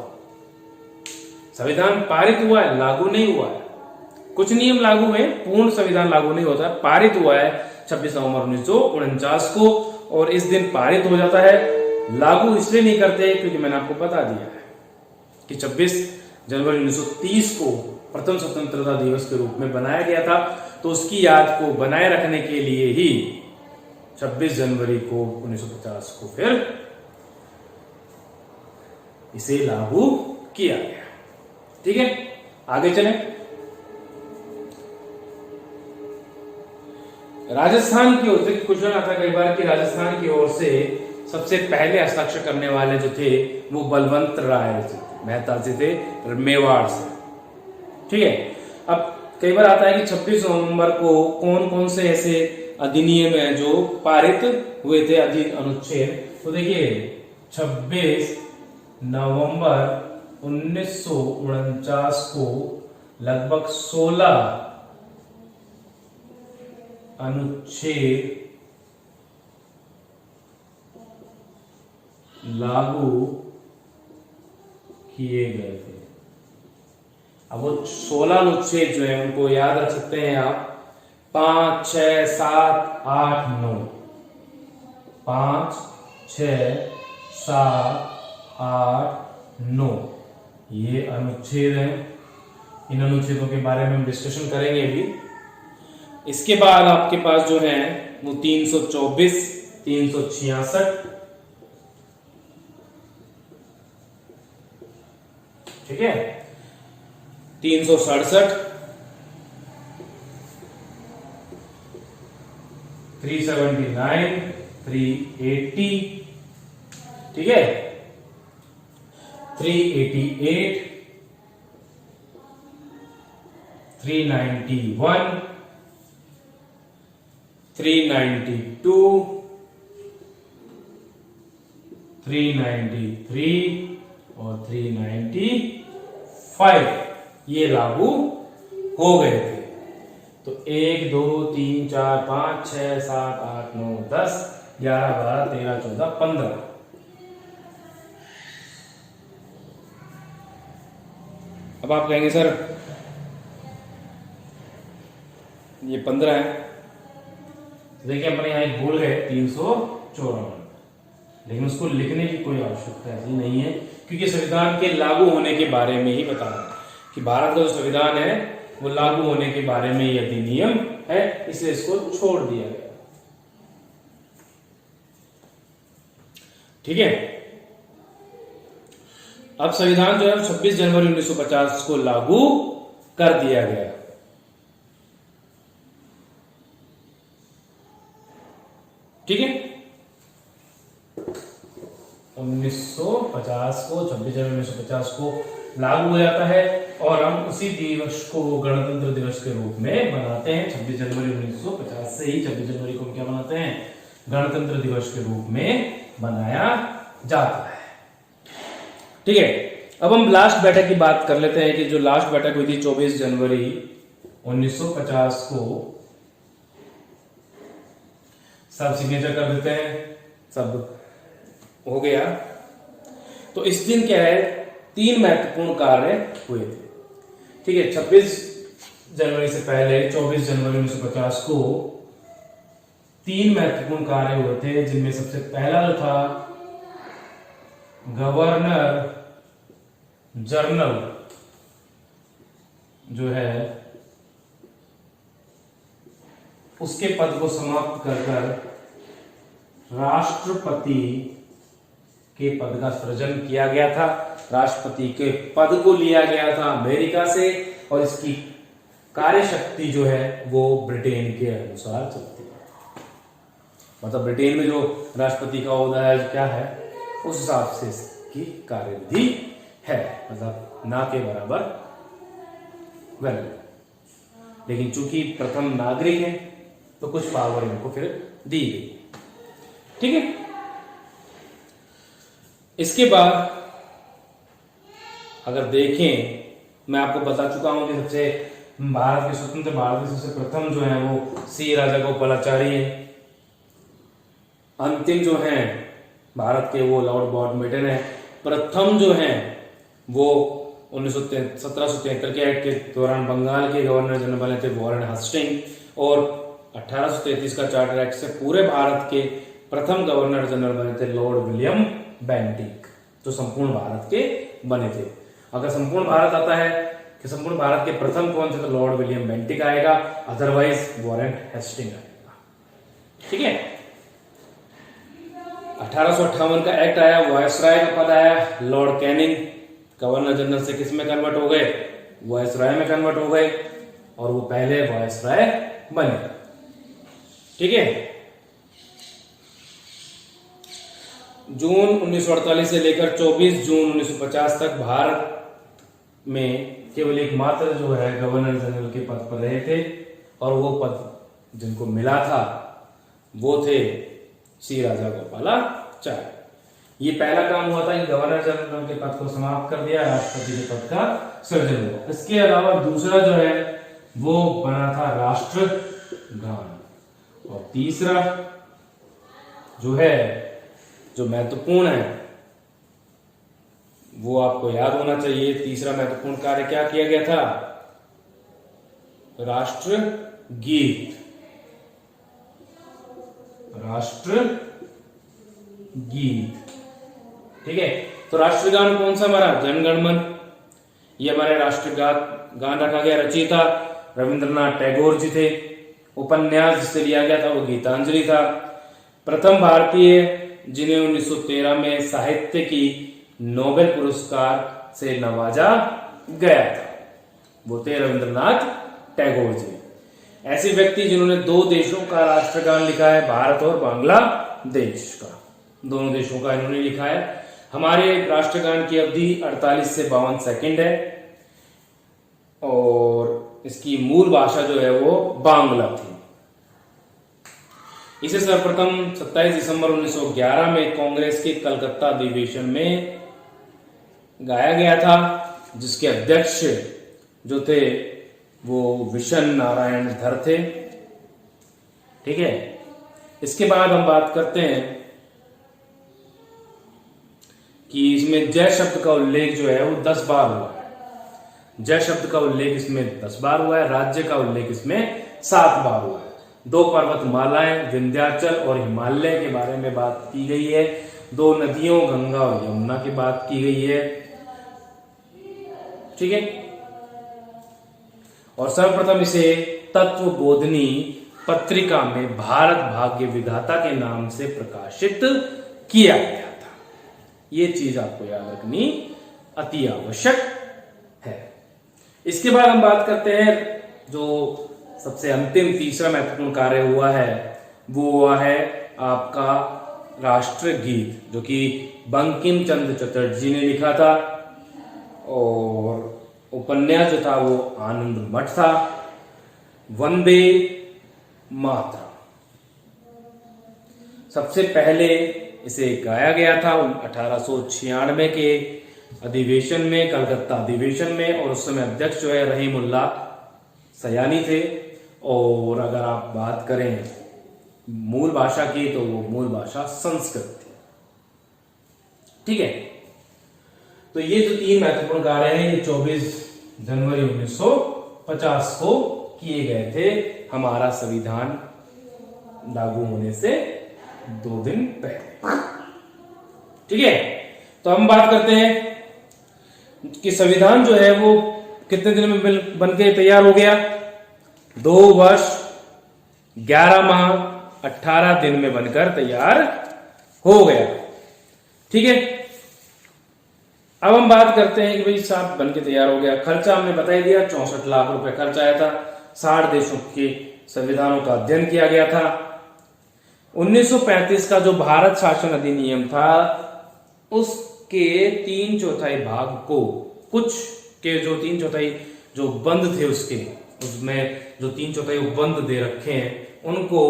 संविधान पारित हुआ है, लागू नहीं हुआ है। कुछ नियम लागू हुए, पूर्ण संविधान लागू नहीं होता, पारित हुआ है 26 नवंबर 1949 को, और इस दिन पारित हो जाता है। लागू इसलिए नहीं करते क्योंकि मैंने आपको बता दिया है कि 26 जनवरी 1930 को प्रथम स्वतंत्रता दिवस के रूप में बनाया गया था, तो उसकी याद को बनाए रखने के लिए ही 26 जनवरी को 1950 को फिर इसे लागू किया गया, ठीक है। आगे चलें। राजस्थान की ओर से क्वेश्चन आता है कई बार कि राजस्थान की ओर से सबसे पहले हस्ताक्षर करने वाले जो थे वो बलवंत राय मेहता जी थे, मेवाड़ से, ठीक है। अब कई बार आता है कि 26 नवंबर को कौन कौन से ऐसे अधिनियम है जो पारित हुए थे, अधीन अनुच्छेद। तो देखिए 26 नवंबर 1949 को लगभग 16 अनुच्छेद लागू किए गए थे। अब वो 16 अनुच्छेद जो है उनको याद रख सकते हैं आप, 5, 6, 7, 8, 9, 5, 6, 7, 8, 9 ये अनुच्छेद हैं। इन अनुच्छेदों के बारे में हम डिस्कशन करेंगे अभी। इसके बाद आपके पास जो है वो 324, 366, ठीक है, 367, 379, 380, ठीक है, 388, 391, 392, 393 और 395 ये लागू हो गए थे। तो 1 2 3 4 5 6 7 8 9 10 11 12 13 14 15। अब आप कहेंगे सर ये 15 है, तो देखिए अपने यहाँ एक भूल गए 354, लेकिन उसको लिखने की कोई आवश्यकता ऐसी नहीं है, क्योंकि संविधान के लागू होने के बारे में ही बता रहा है कि भारत का जो संविधान है वो लागू होने के बारे में ये अधिनियम है, इसलिए इसको छोड़ दिया गया। ठीक है, अब संविधान जो है 26 जनवरी 1950 को लागू कर दिया गया। ठीक है, 1950 को 26 जनवरी 1950 को लागू हो जाता है और हम उसी दिवस को गणतंत्र दिवस के रूप में मनाते हैं। 26 जनवरी 1950 से ही 26 जनवरी को हम क्या मनाते हैं, गणतंत्र दिवस के रूप में मनाया जाता है। ठीक है, अब हम लास्ट बैठक की बात कर लेते हैं कि जो लास्ट बैठक हुई थी 24 जनवरी 1950 को, सब सिग्नेचर कर देते हैं, सब हो गया। तो इस दिन क्या है, 3 महत्वपूर्ण कार्य हुए थे। ठीक है, 26 जनवरी से पहले 24 जनवरी 1950 को 3 महत्वपूर्ण कार्य हुए थे, जिनमें सबसे पहला जो था गवर्नर जनरल जो है उसके पद को समाप्त कर राष्ट्रपति के पद का सृजन किया गया था। राष्ट्रपति के पद को लिया गया था अमेरिका से और इसकी कार्यशक्ति जो है वो ब्रिटेन के अनुसार चलती है। मतलब ब्रिटेन में जो राष्ट्रपति का ओहदा है क्या है, उस हिसाब से इसकी कार्यविधि है, मतलब ना के बराबर वेल। लेकिन चूंकि प्रथम नागरिक है तो कुछ पावर इनको फिर दी गई। ठीक है, इसके बाद अगर देखें, मैं आपको बता चुका हूं कि सबसे भारत के स्वतंत्र भारत के सबसे प्रथम जो है वो सी राजागोपालाचारी है। अंतिम जो है भारत के वो लॉर्ड माउंटबेटन है। प्रथम जो है वो 1773 के एक्ट के दौरान बंगाल के गवर्नर जनरल बने थे वॉरेन हेस्टिंग, और 1833 का चार्टर एक्ट से पूरे भारत के प्रथम गवर्नर जनरल बने थे लॉर्ड विलियम बेंटिक, जो संपूर्ण भारत के बने थे। अगर संपूर्ण भारत आता है कि संपूर्ण भारत के प्रथम कौन थे, तो लॉर्ड विलियम बेंटिक आएगा, अदरवाइज वॉरेन हेस्टिंग आएगा। ठीक है, 1858 का एक्ट आया, वायसराय का पद आया, लॉर्ड कैनिंग गवर्नर जनरल से किस में कन्वर्ट हो गए, वायसराय में कन्वर्ट हो गए, और वो पहले वायसराय बने। ठीक है, जून 1948 से लेकर 24 जून 1950 तक भारत में केवल एकमात्र जो है गवर्नर जनरल के पद पर रहे थे, और वो पद जिनको मिला था वो थे सी राजागोपालाचारी। ये पहला काम हुआ था कि गवर्नर जनरल के पद को समाप्त कर दिया, राष्ट्रपति के पद का सृजन हुआ। इसके अलावा दूसरा जो है वो बना था राष्ट्रगान, और तीसरा जो है जो महत्वपूर्ण है वो आपको याद होना चाहिए। तीसरा महत्वपूर्ण कार्य क्या किया गया था, राष्ट्रगीत। राष्ट्रगीत, ठीक है। तो राष्ट्रगान कौन सा हमारा, जनगण मन, ये हमारे राष्ट्रगान गान रखा गया। रचयिता रविंद्रनाथ टैगोर जी थे। उपन्यास जिससे लिया गया था वो गीतांजलि था। प्रथम भारतीय जिन्हें 1913 में साहित्य की नोबेल पुरस्कार से नवाजा गया था वो थे रविंद्रनाथ टैगोर जी। ऐसे व्यक्ति जिन्होंने 2 देशों का राष्ट्रगान लिखा है, भारत और बांग्लादेश। देश का, दोनों देशों का इन्होंने लिखा है। हमारे राष्ट्रगान की अवधि 48 से 52 सेकंड है और इसकी मूल भाषा जो है वो बांग्ला थी। इसे सर्वप्रथम 27 दिसंबर 1911 में कांग्रेस के कलकत्ता अधिवेशन में गाया गया था, जिसके अध्यक्ष जो थे वो विशन नारायण धर थे। ठीक है, इसके बाद हम बात करते हैं कि इसमें जय शब्द का उल्लेख जो है वो 10 बार हुआ है। जय शब्द का उल्लेख इसमें 10 बार हुआ है। राज्य का उल्लेख इसमें 7 बार हुआ है। 2 पर्वतमालाएं विंध्याचल और हिमालय के बारे में बात की गई है। 2 नदियों गंगा और यमुना की बात की गई है। ठीक है, और सर्वप्रथम इसे तत्वबोधिनी पत्रिका में भारत भाग्य विधाता के नाम से प्रकाशित किया गया था। यह चीज आपको याद रखनी अति आवश्यक है। इसके बाद हम बात करते हैं जो सबसे अंतिम तीसरा महत्वपूर्ण कार्य हुआ है, वो हुआ है आपका राष्ट्रगीत, जो कि बंकिम चंद्र चटर्जी ने लिखा था। और उपन्यास जो था वो आनंद मठ था। वंदे मातरम सबसे पहले इसे गाया गया था 1896 के अधिवेशन में, कलकत्ता अधिवेशन में, और उस समय अध्यक्ष जो है रहीमुल्लाह सयानी थे। और अगर आप बात करें मूल भाषा की तो वो मूल भाषा संस्कृत थी। ठीक है, तो ये जो 3 महत्वपूर्ण कार्य हैं ये 24 जनवरी 1950 को किए गए थे, हमारा संविधान लागू होने से 2 दिन पहले। ठीक है, तो हम बात करते हैं कि संविधान जो है वो कितने दिन में बन के तैयार हो गया। 2 वर्ष 11 माह 18 दिन में बनकर तैयार हो गया। ठीक है, अब हम बात करते हैं कि भाई साहब बन के तैयार हो गया। खर्चा हमने बता ही दिया, 64 लाख रुपए खर्च आया था। 60 देशों के संविधानों का अध्ययन किया गया था। 1935 का जो भारत शासन अधिनियम था उसके 3/4 भाग को, कुछ के जो 3/4 जो उपबंध थे उसमें जो 3/4 उपबंध दे रखे हैं उनको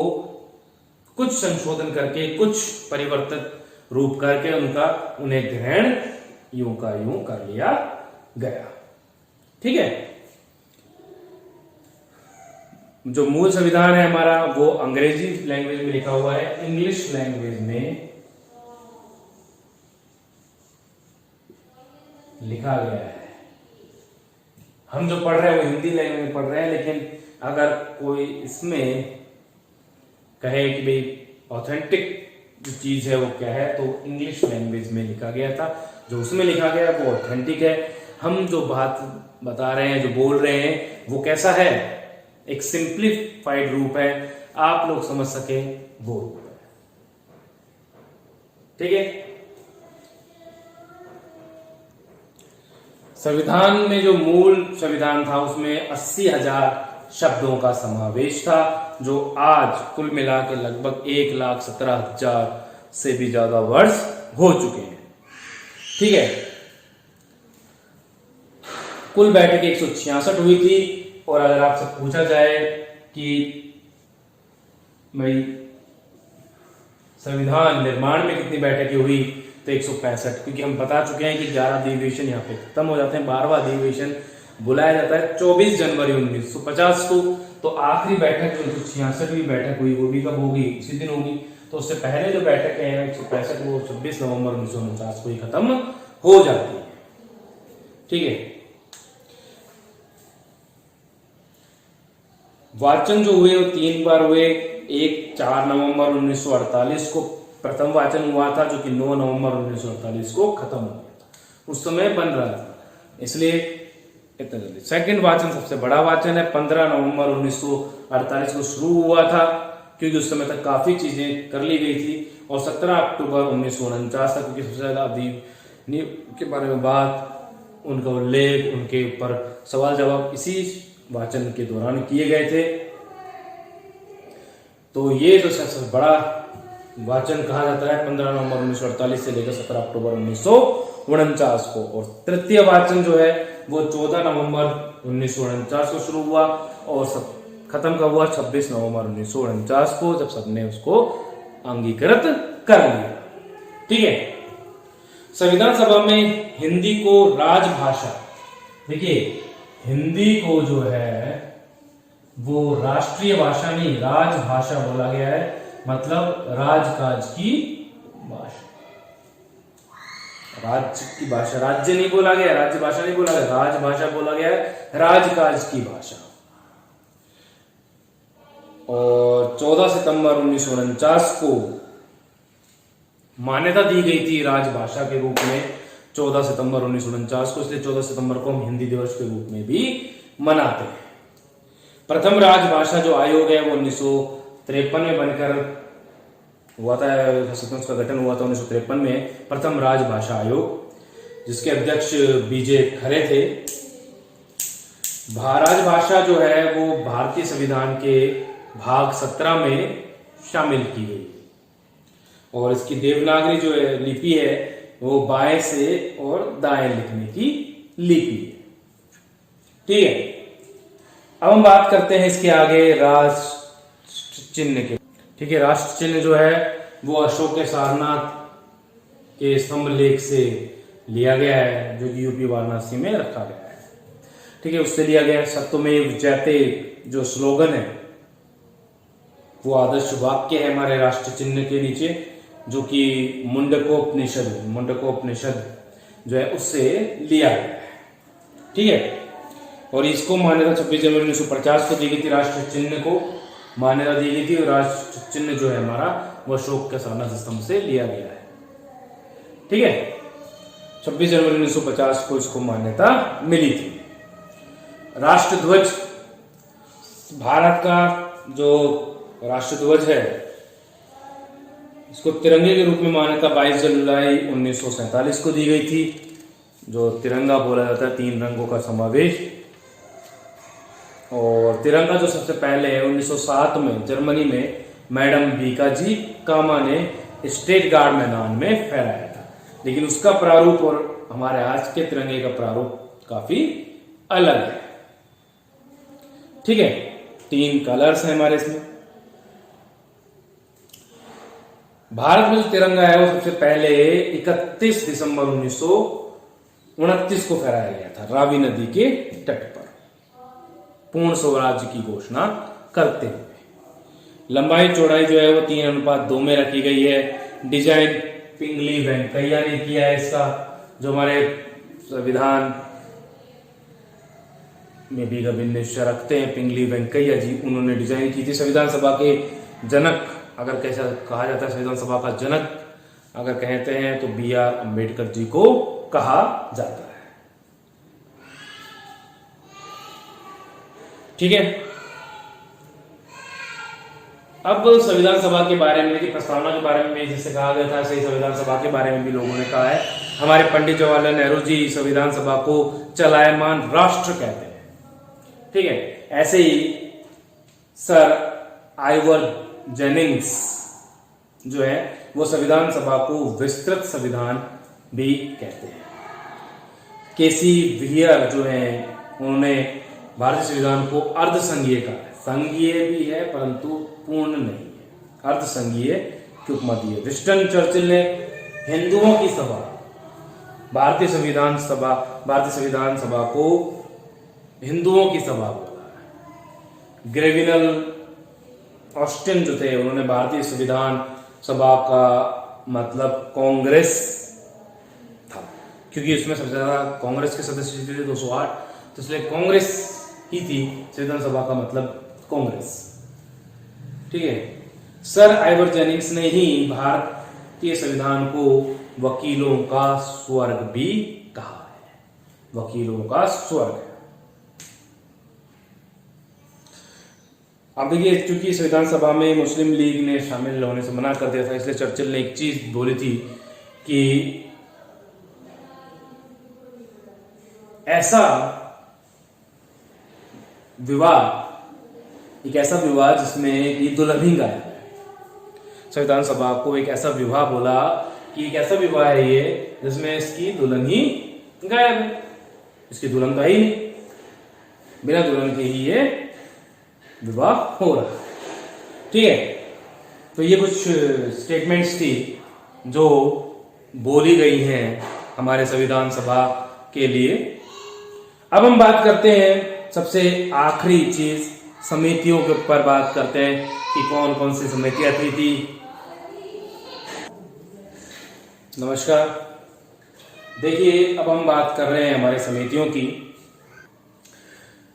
कुछ संशोधन करके, कुछ परिवर्तित रूप करके उन्हें ग्रहण यूं का यूं कर लिया गया। ठीक है, जो मूल संविधान है हमारा वो अंग्रेजी लैंग्वेज में लिखा हुआ है, इंग्लिश लैंग्वेज में लिखा गया है। हम जो पढ़ रहे हैं वो हिंदी लैंग्वेज में पढ़ रहे हैं, लेकिन अगर कोई इसमें कहे कि भाई ऑथेंटिक जो चीज है वो क्या है, तो इंग्लिश लैंग्वेज में लिखा गया था। जो उसमें लिखा गया है वो ऑथेंटिक है। हम जो बात बता रहे हैं, जो बोल रहे हैं, वो कैसा है, एक सिंप्लीफाइड रूप है, आप लोग समझ सके वो रूप है। ठीक है, संविधान में जो मूल संविधान था उसमें 80,000 शब्दों का समावेश था, जो आज कुल मिला के लगभग 1,17,000 से भी ज्यादा वर्ष हो चुके हैं। ठीक है, कुल बैठक 166 हुई थी। और अगर आपसे पूछा जाए कि भाई संविधान निर्माण में कितनी बैठकें हुई, तो 165, क्योंकि हम बता चुके हैं कि 11 अधिवेशन यहाँ पे खत्म हो जाते हैं। 12वां अधिवेशन बुलाया जाता है 24 जनवरी 1950 को। तो आखिरी बैठक जो 166वीं बैठक हुई वो भी कब होगी, इसी दिन होगी। तो उससे पहले जो बैठक है 165 वो 26 नवंबर 1949 को ही खत्म हो जाती है। ठीक है, वाचन जो हुए वो 3 बार हुए। एक 4 नवंबर 1948 को प्रथम वाचन हुआ था, जो कि 9 नवंबर 1948 को खत्म हो गया था। उस समय बन रहा था, इसलिए इतना जल्दी। सेकंड वाचन सबसे बड़ा वाचन है, 15 नवंबर 1948 को शुरू हुआ था, क्योंकि उस समय तक काफी चीजें कर ली गई थी। और 17 अक्टूबर 1949 तक, क्योंकि सबसे ज्यादा अधिनियम के बारे में बात, उनका उल्लेख, उनके ऊपर सवाल जवाब इसी वाचन के दौरान किए गए थे। तो ये तो सबसे बड़ा वाचन कहा जाता है 15 नवंबर 1948 से लेकर 17 अक्टूबर 1949 को, और तृतीय वाचन जो है वो 14 नवंबर 1949 को शुरू हुआ और खत्म कब हुआ 26 नवंबर 1949 को, जब सबने उसको अंगीकृत कर लिया। ठीक है, संविधान सभा में हिंदी को राजभाषा, देखिए हिंदी को जो है वो राष्ट्रीय भाषा नहीं राजभाषा बोला गया है, मतलब राजकाज की भाषा, राज्य की भाषा, राज्य नहीं बोला गया, राज्य भाषा नहीं बोला गया, राजभाषा बोला गया है, राजकाज की भाषा। और 14 सितंबर 1949 को मान्यता दी गई थी राजभाषा के रूप में, 14 सितंबर 1949 को, इसलिए 14 सितंबर को हम हिंदी दिवस के रूप में भी मनाते हैं। प्रथम राजभाषा जो आयोग है वो 1953 में बनकर हुआ था, उसका गठन हुआ था 1953 में, प्रथम राजभाषा आयोग, जिसके अध्यक्ष बीजे खरे थे। राजभाषा जो है वो भारतीय संविधान के भाग 17 में शामिल की गई और इसकी देवनागरी जो है लिपि है वो बाएं से और दाएं लिखने की लिपि है। ठीक है, अब हम बात करते हैं इसके आगे राष्ट्र चिन्ह के। ठीक है, राष्ट्र चिन्ह जो है वो अशोक के सारनाथ के स्तंभ लेख से लिया गया है, जो कि यूपी वाराणसी में रखा गया है। ठीक है, उससे लिया गया है। सत्यमेव जयते जो स्लोगन है वो आदर्श वाक्य है हमारे राष्ट्र चिन्ह के नीचे, जो कि मुंडकोपनिषद जो है उससे लिया गया है। ठीक है, और इसको मान्यता 26 जनवरी 1950 को दी गई थी, राष्ट्र चिन्ह को मान्यता दी गई थी, और राष्ट्र चिन्ह जो है हमारा वो अशोक के सारनाथ स्तंभ से लिया गया है। ठीक है, 26 जनवरी 1950 को इसको मान्यता मिली थी। राष्ट्रध्वज, भारत का जो राष्ट्रध्वज है इसको तिरंगे के रूप में मान्यता 22 जुलाई 1947 को दी गई थी, जो तिरंगा बोला जाता है 3 रंगों का समावेश। और तिरंगा जो सबसे पहले 1907 में जर्मनी में मैडम बीकाजी कामा ने स्टेट गार्ड मैदान में फहराया था, लेकिन उसका प्रारूप और हमारे आज के तिरंगे का प्रारूप काफी अलग है। ठीक है, 3 कलर्स हैं हमारे इसमें। भारत में जो तिरंगा है वो सबसे पहले 31 दिसंबर 1929 को फहराया गया था रावी नदी के तट पर, पूर्ण स्वराज्य की घोषणा करते हुए। लंबाई चौड़ाई जो है वो 3:2 में रखी गई है। डिजाइन पिंगली वेंकैया ने किया है इसका, जो हमारे संविधान में भी गंभीर निष्ठा रखते हैं, पिंगली वेंकैया जी, उन्होंने डिजाइन की थी। संविधान सभा के जनक अगर कैसा कहा जाता है, संविधान सभा का जनक अगर कहते हैं तो BR अम्बेडकर जी को कहा जाता है। ठीक है, अब संविधान सभा के बारे में, देखिए प्रस्तावना के बारे में जैसे कहा गया था, सही संविधान सभा के बारे में भी लोगों ने कहा है। हमारे पंडित जवाहरलाल नेहरू जी संविधान सभा को चलायमान राष्ट्र कहते हैं। ठीक है, ऐसे ही सर आइवर जेनिंग्स जो है वो संविधान सभा को विस्तृत संविधान भी कहते हैं। केसी व्हीयर जो है उन्होंने भारतीय संविधान को अर्धसंघीय कहा है, संघीय भी है परंतु पूर्ण नहीं है, अर्धसंघीय की उपमा दी है। विंस्टन चर्चिल ने हिंदुओं की सभा, भारतीय संविधान सभा को हिंदुओं की सभा बोला है। ग्रेविनल ऑस्टिन जो थे उन्होंने भारतीय संविधान सभा का मतलब कांग्रेस था, क्योंकि उसमें सबसे ज्यादा कांग्रेस के सदस्य थे 208, तो इसलिए कांग्रेस ही थी संविधान सभा का मतलब कांग्रेस। ठीक है, सर आइवर जेनिंग्स ने ही भारतीय संविधान को वकीलों का स्वर्ग भी कहा है, वकीलों का स्वर्ग। अब देखिए, क्योंकि संविधान सभा में मुस्लिम लीग ने शामिल होने से मना कर दिया था, इसलिए चर्चिल ने एक चीज बोली थी कि ऐसा विवाह, एक ऐसा विवाह जिसमें ये दुल्हन गायब है, संविधान सभा को एक ऐसा विवाह बोला कि एक ऐसा विवाह है ये जिसमें इसकी दुल्हन ही गायब है, इसकी दुल्हन तो है ही नहीं, बिना दुल्हन के ही ये विवाह हो रहा है। ठीक है, तो ये कुछ स्टेटमेंट्स थी जो बोली गई हैं हमारे संविधान सभा के लिए। अब हम बात करते हैं सबसे आखिरी चीज, समितियों के ऊपर बात करते हैं कि कौन कौन सी समितियां थी। नमस्कार, देखिए अब हम बात कर रहे हैं हमारे समितियों की।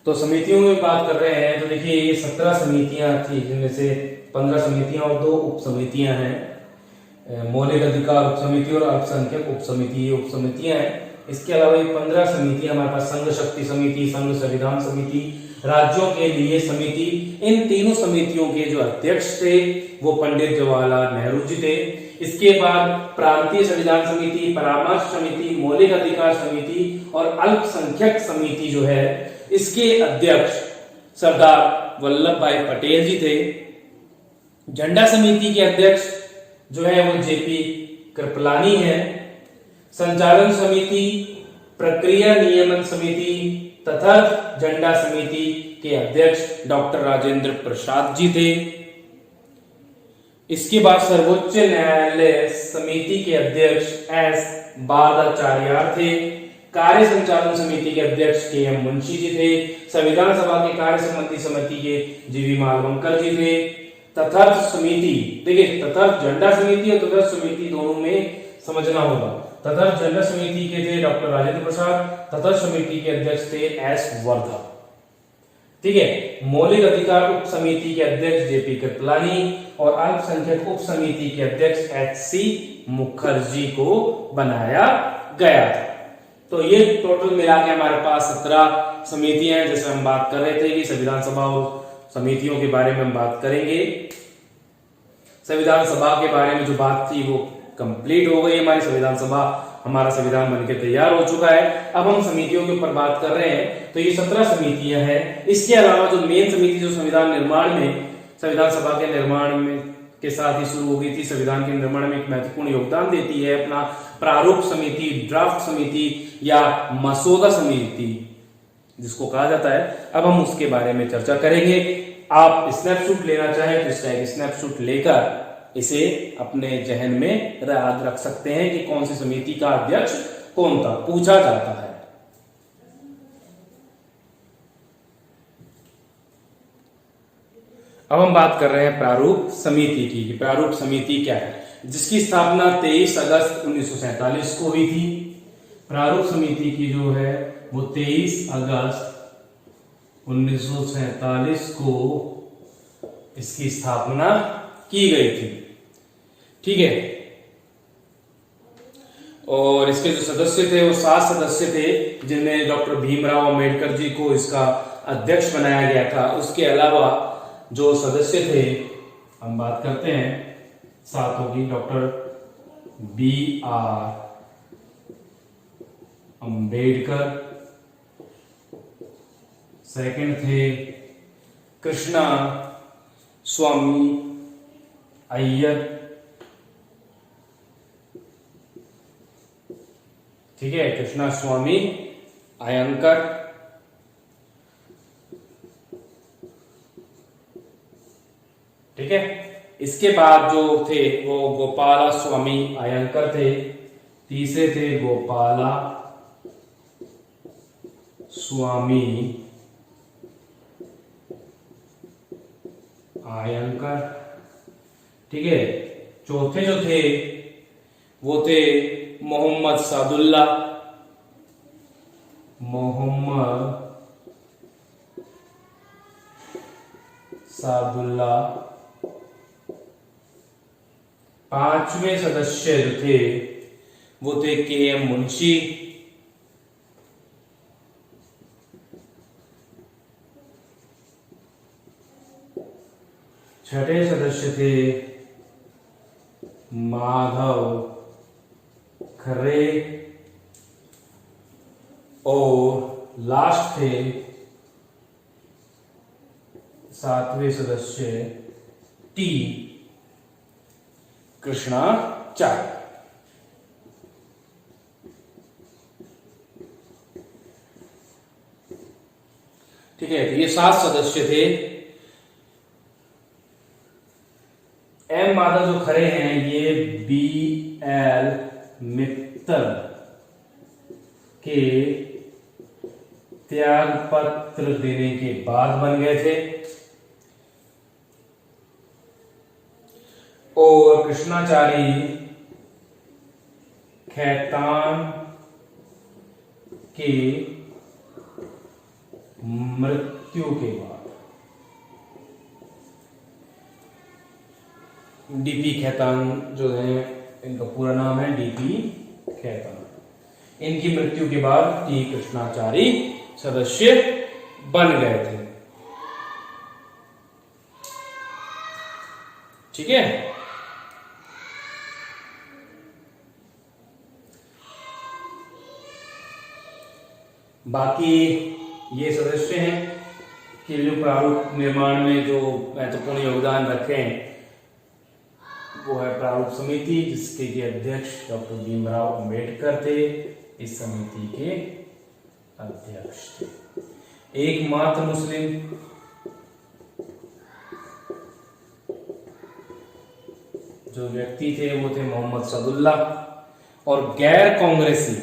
तो समितियों में बात कर रहे हैं तो देखिए ये 17 समितियां थी, जिनमें से 15 समितियां और 2 उप समितियां हैं। मौलिक अधिकार उप समिति और अल्पसंख्यक उप समिति, ये उप समितियां हैं। इसके अलावा ये 15 समितियां हमारे पास संघ शक्ति समिति, संघ संविधान समिति, राज्यों के लिए समिति। इन तीनों समितियों के जो अध्यक्ष थे वो पंडित जवाहरलाल नेहरू जी थे। इसके बाद प्रांतीय संविधान समिति, परामर्श समिति, मौलिक अधिकार समिति और अल्पसंख्यक समिति जो है इसके अध्यक्ष सरदार वल्लभ भाई पटेल जी थे। झंडा समिति के अध्यक्ष जो है वो जेपी कृपलानी है। संचालन समिति, प्रक्रिया नियमन समिति तथा झंडा समिति के अध्यक्ष डॉक्टर राजेंद्र प्रसाद जी थे। इसके बाद सर्वोच्च न्यायालय समिति के अध्यक्ष एस बादाचार्य थे। कार्य संचालन समिति के अध्यक्ष के एम मुंशी जी थे। संविधान सभा के कार्य संबंधी समिति के जीवी मालवंकर जी थे। तथार्थ समिति, देखिए तथार्थ झंडा समिति और तथार्थ समिति दोनों में समझना होगा। तथार्थ झंडा समिति के थे डॉक्टर राजेंद्र प्रसाद, तथार्थ समिति के अध्यक्ष थे एस वर्धा। ठीक है, मौलिक अधिकार उप समिति के अध्यक्ष जेपी कृपलानी और अल्पसंख्यक उप समिति के अध्यक्ष एच.सी. मुखर्जी को बनाया गया था। तो ये टोटल मिला के हमारे पास 17 समितियां हैं। जैसे हम बात कर रहे थे कि संविधान सभा और समितियों के बारे में हम बात करेंगे। संविधान सभा के बारे में जो बात थी वो कंप्लीट हो गई हमारी। संविधान सभा, हमारा संविधान बनके तैयार हो चुका है। अब हम समितियों के ऊपर बात कर रहे हैं। तो ये 17 समितियां हैं। इसके अलावा जो मेन समिति जो संविधान निर्माण में, संविधान सभा के निर्माण में के साथ ही शुरू हो गई थी, संविधान के निर्माण में एक महत्वपूर्ण योगदान देती है, अपना प्रारूप समिति, ड्राफ्ट समिति या मसौदा समिति जिसको कहा जाता है। अब हम उसके बारे में चर्चा करेंगे। आप स्नैपशॉट लेना चाहें तो इसका एक स्नैपशॉट लेकर इसे अपने जहन में याद रख सकते हैं कि कौन सी समिति का अध्यक्ष कौन था, पूछा जाता है। अब हम बात कर रहे हैं प्रारूप समिति की। प्रारूप समिति क्या है, जिसकी स्थापना 23 अगस्त 1947 को हुई थी। प्रारूप समिति की जो है वो 23 अगस्त 1947 को इसकी स्थापना की गई थी। ठीक है, और इसके जो सदस्य थे वो 7 सदस्य थे, जिनमें डॉक्टर भीमराव अंबेडकर जी को इसका अध्यक्ष बनाया गया था। उसके अलावा जो सदस्य थे, हम बात करते हैं सातों की, डॉक्टर B.R. अंबेडकर, सेकंड थे कृष्णा स्वामी अय्यर, ठीक है, कृष्णा स्वामी अयंकर। ठीक है, इसके बाद जो थे वो गोपाला स्वामी अयंकर थे। तीसरे थे गोपाला स्वामी अयंकर। ठीक है, चौथे जो थे वो थे मोहम्मद सादुल्ला, पांचवें सदस्य जो थे वो थे के.एम. मुंशी। छठे सदस्य थे माधव खरे और लास्ट थे 7वें सदस्य टी कृष्णाचार्य। ठीक है, तो ये 7 सदस्य थे। एम माधव जो खड़े हैं ये BL मित्तल के त्याग पत्र देने के बाद बन गए थे, और कृष्णाचारी खैतान के मृत्यु के बाद, DP खैतान जो है, इनका पूरा नाम है DP खैतान, इनकी मृत्यु के बाद T कृष्णाचारी सदस्य बन गए थे। ठीक है, बाकी ये सदस्य हैं कि जो प्रारूप निर्माण में जो महत्वपूर्ण योगदान रखे हैं वो है प्रारूप समिति, जिसके के अध्यक्ष डॉक्टर भीमराव अंबेडकर थे, इस समिति के अध्यक्ष थे। एकमात्र मुस्लिम जो व्यक्ति थे वो थे मोहम्मद सदुल्ला, और गैर कांग्रेसी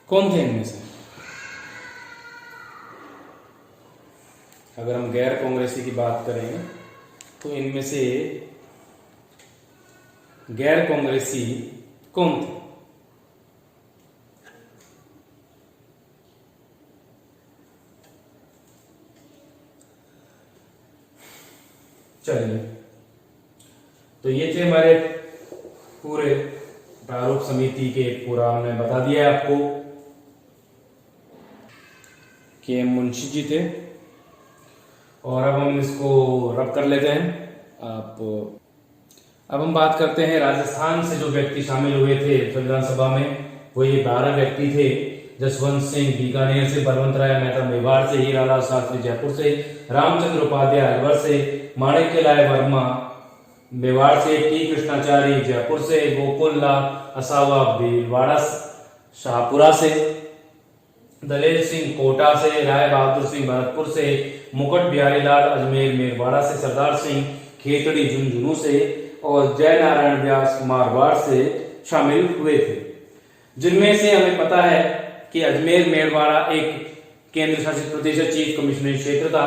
कौन थे इनमें से? अगर हम गैर कांग्रेसी की बात करें तो इनमें से गैर कांग्रेसी कौन थे? चलिए, तो ये थे हमारे पूरे प्रारूप समिति के, पूरा हमने बता दिया है आपको कि मुंशी जी थे। और अब हम इसको रब कर लेते हैं। अब हम बात करते हैं राजस्थान से जो व्यक्ति शामिल हुए थे संविधान सभा में, वो ये 12 व्यक्ति थे। जसवंत सिंह बीकानेर से, बलवंत राय मेहता मेवाड़ से, हीरालाल शास्त्री जयपुर से, रामचंद्र उपाध्याय अलवर से, माणिक्यलाल वर्मा मेवाड़ से, टी कृष्णाचारी जयपुर से, गोकुल लाल असावा भीलवाड़ा शाहपुरा से, दलेर सिंह कोटा से, राय बहादुर सिंह भरतपुर से, मुकुट बिहारी लाल अजमेर मेरवाड़ा से, सरदार सिंह खेतड़ी झुंझुनू से, और जय नारायण व्यास मारवाड़ से शामिल हुए थे। जिनमें से हमें पता है कि अजमेर मेरवाड़ा एक केंद्र शासित प्रदेश चीफ कमिश्नरी क्षेत्र था,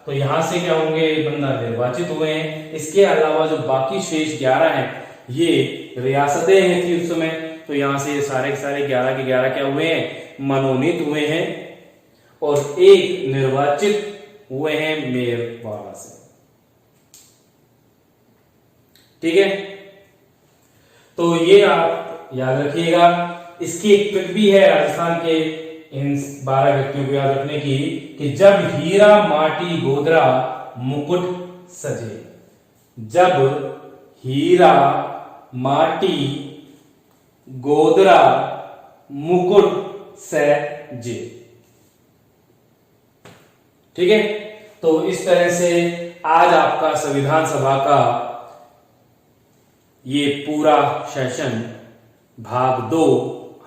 तो यहां से क्या होंगे, बंदा निर्वाचित हुए हैं। इसके अलावा जो बाकी शेष 11 हैं ये रियासतें हैं थी उस समय, तो यहां से ये सारे के सारे 11 के 11 क्या हुए हैं, मनोनीत हुए हैं, और एक निर्वाचित हुए हैं मेरवाड़ा से। ठीक है, तो ये आप याद रखिएगा। इसकी एक ट्रिक भी है राजस्थान के इन 12 व्यक्तियों को याद रखने की, कि जब हीरा माटी गोदरा मुकुट सजे, जब हीरा माटी गोदरा मुकुट सजे। ठीक है, तो इस तरह से आज आपका संविधान सभा का ये पूरा सेशन भाग 2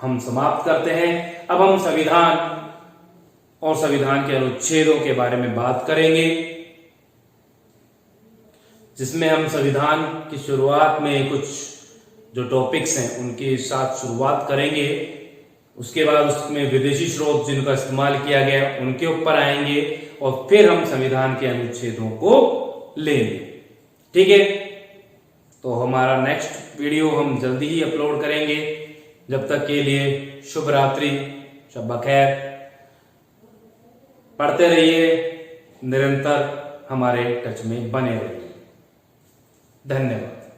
हम समाप्त करते हैं। अब हम संविधान और संविधान के अनुच्छेदों के बारे में बात करेंगे, जिसमें हम संविधान की शुरुआत में कुछ जो टॉपिक्स हैं उनके साथ शुरुआत करेंगे। उसके बाद उसमें विदेशी स्रोत जिनका इस्तेमाल किया गया उनके ऊपर आएंगे, और फिर हम संविधान के अनुच्छेदों को लेंगे। ठीक है, तो हमारा नेक्स्ट वीडियो हम जल्दी ही अपलोड करेंगे। जब तक के लिए शुभ रात्रि, शब खैर। पढ़ते रहिए, निरंतर हमारे टच में बने रहिए। धन्यवाद।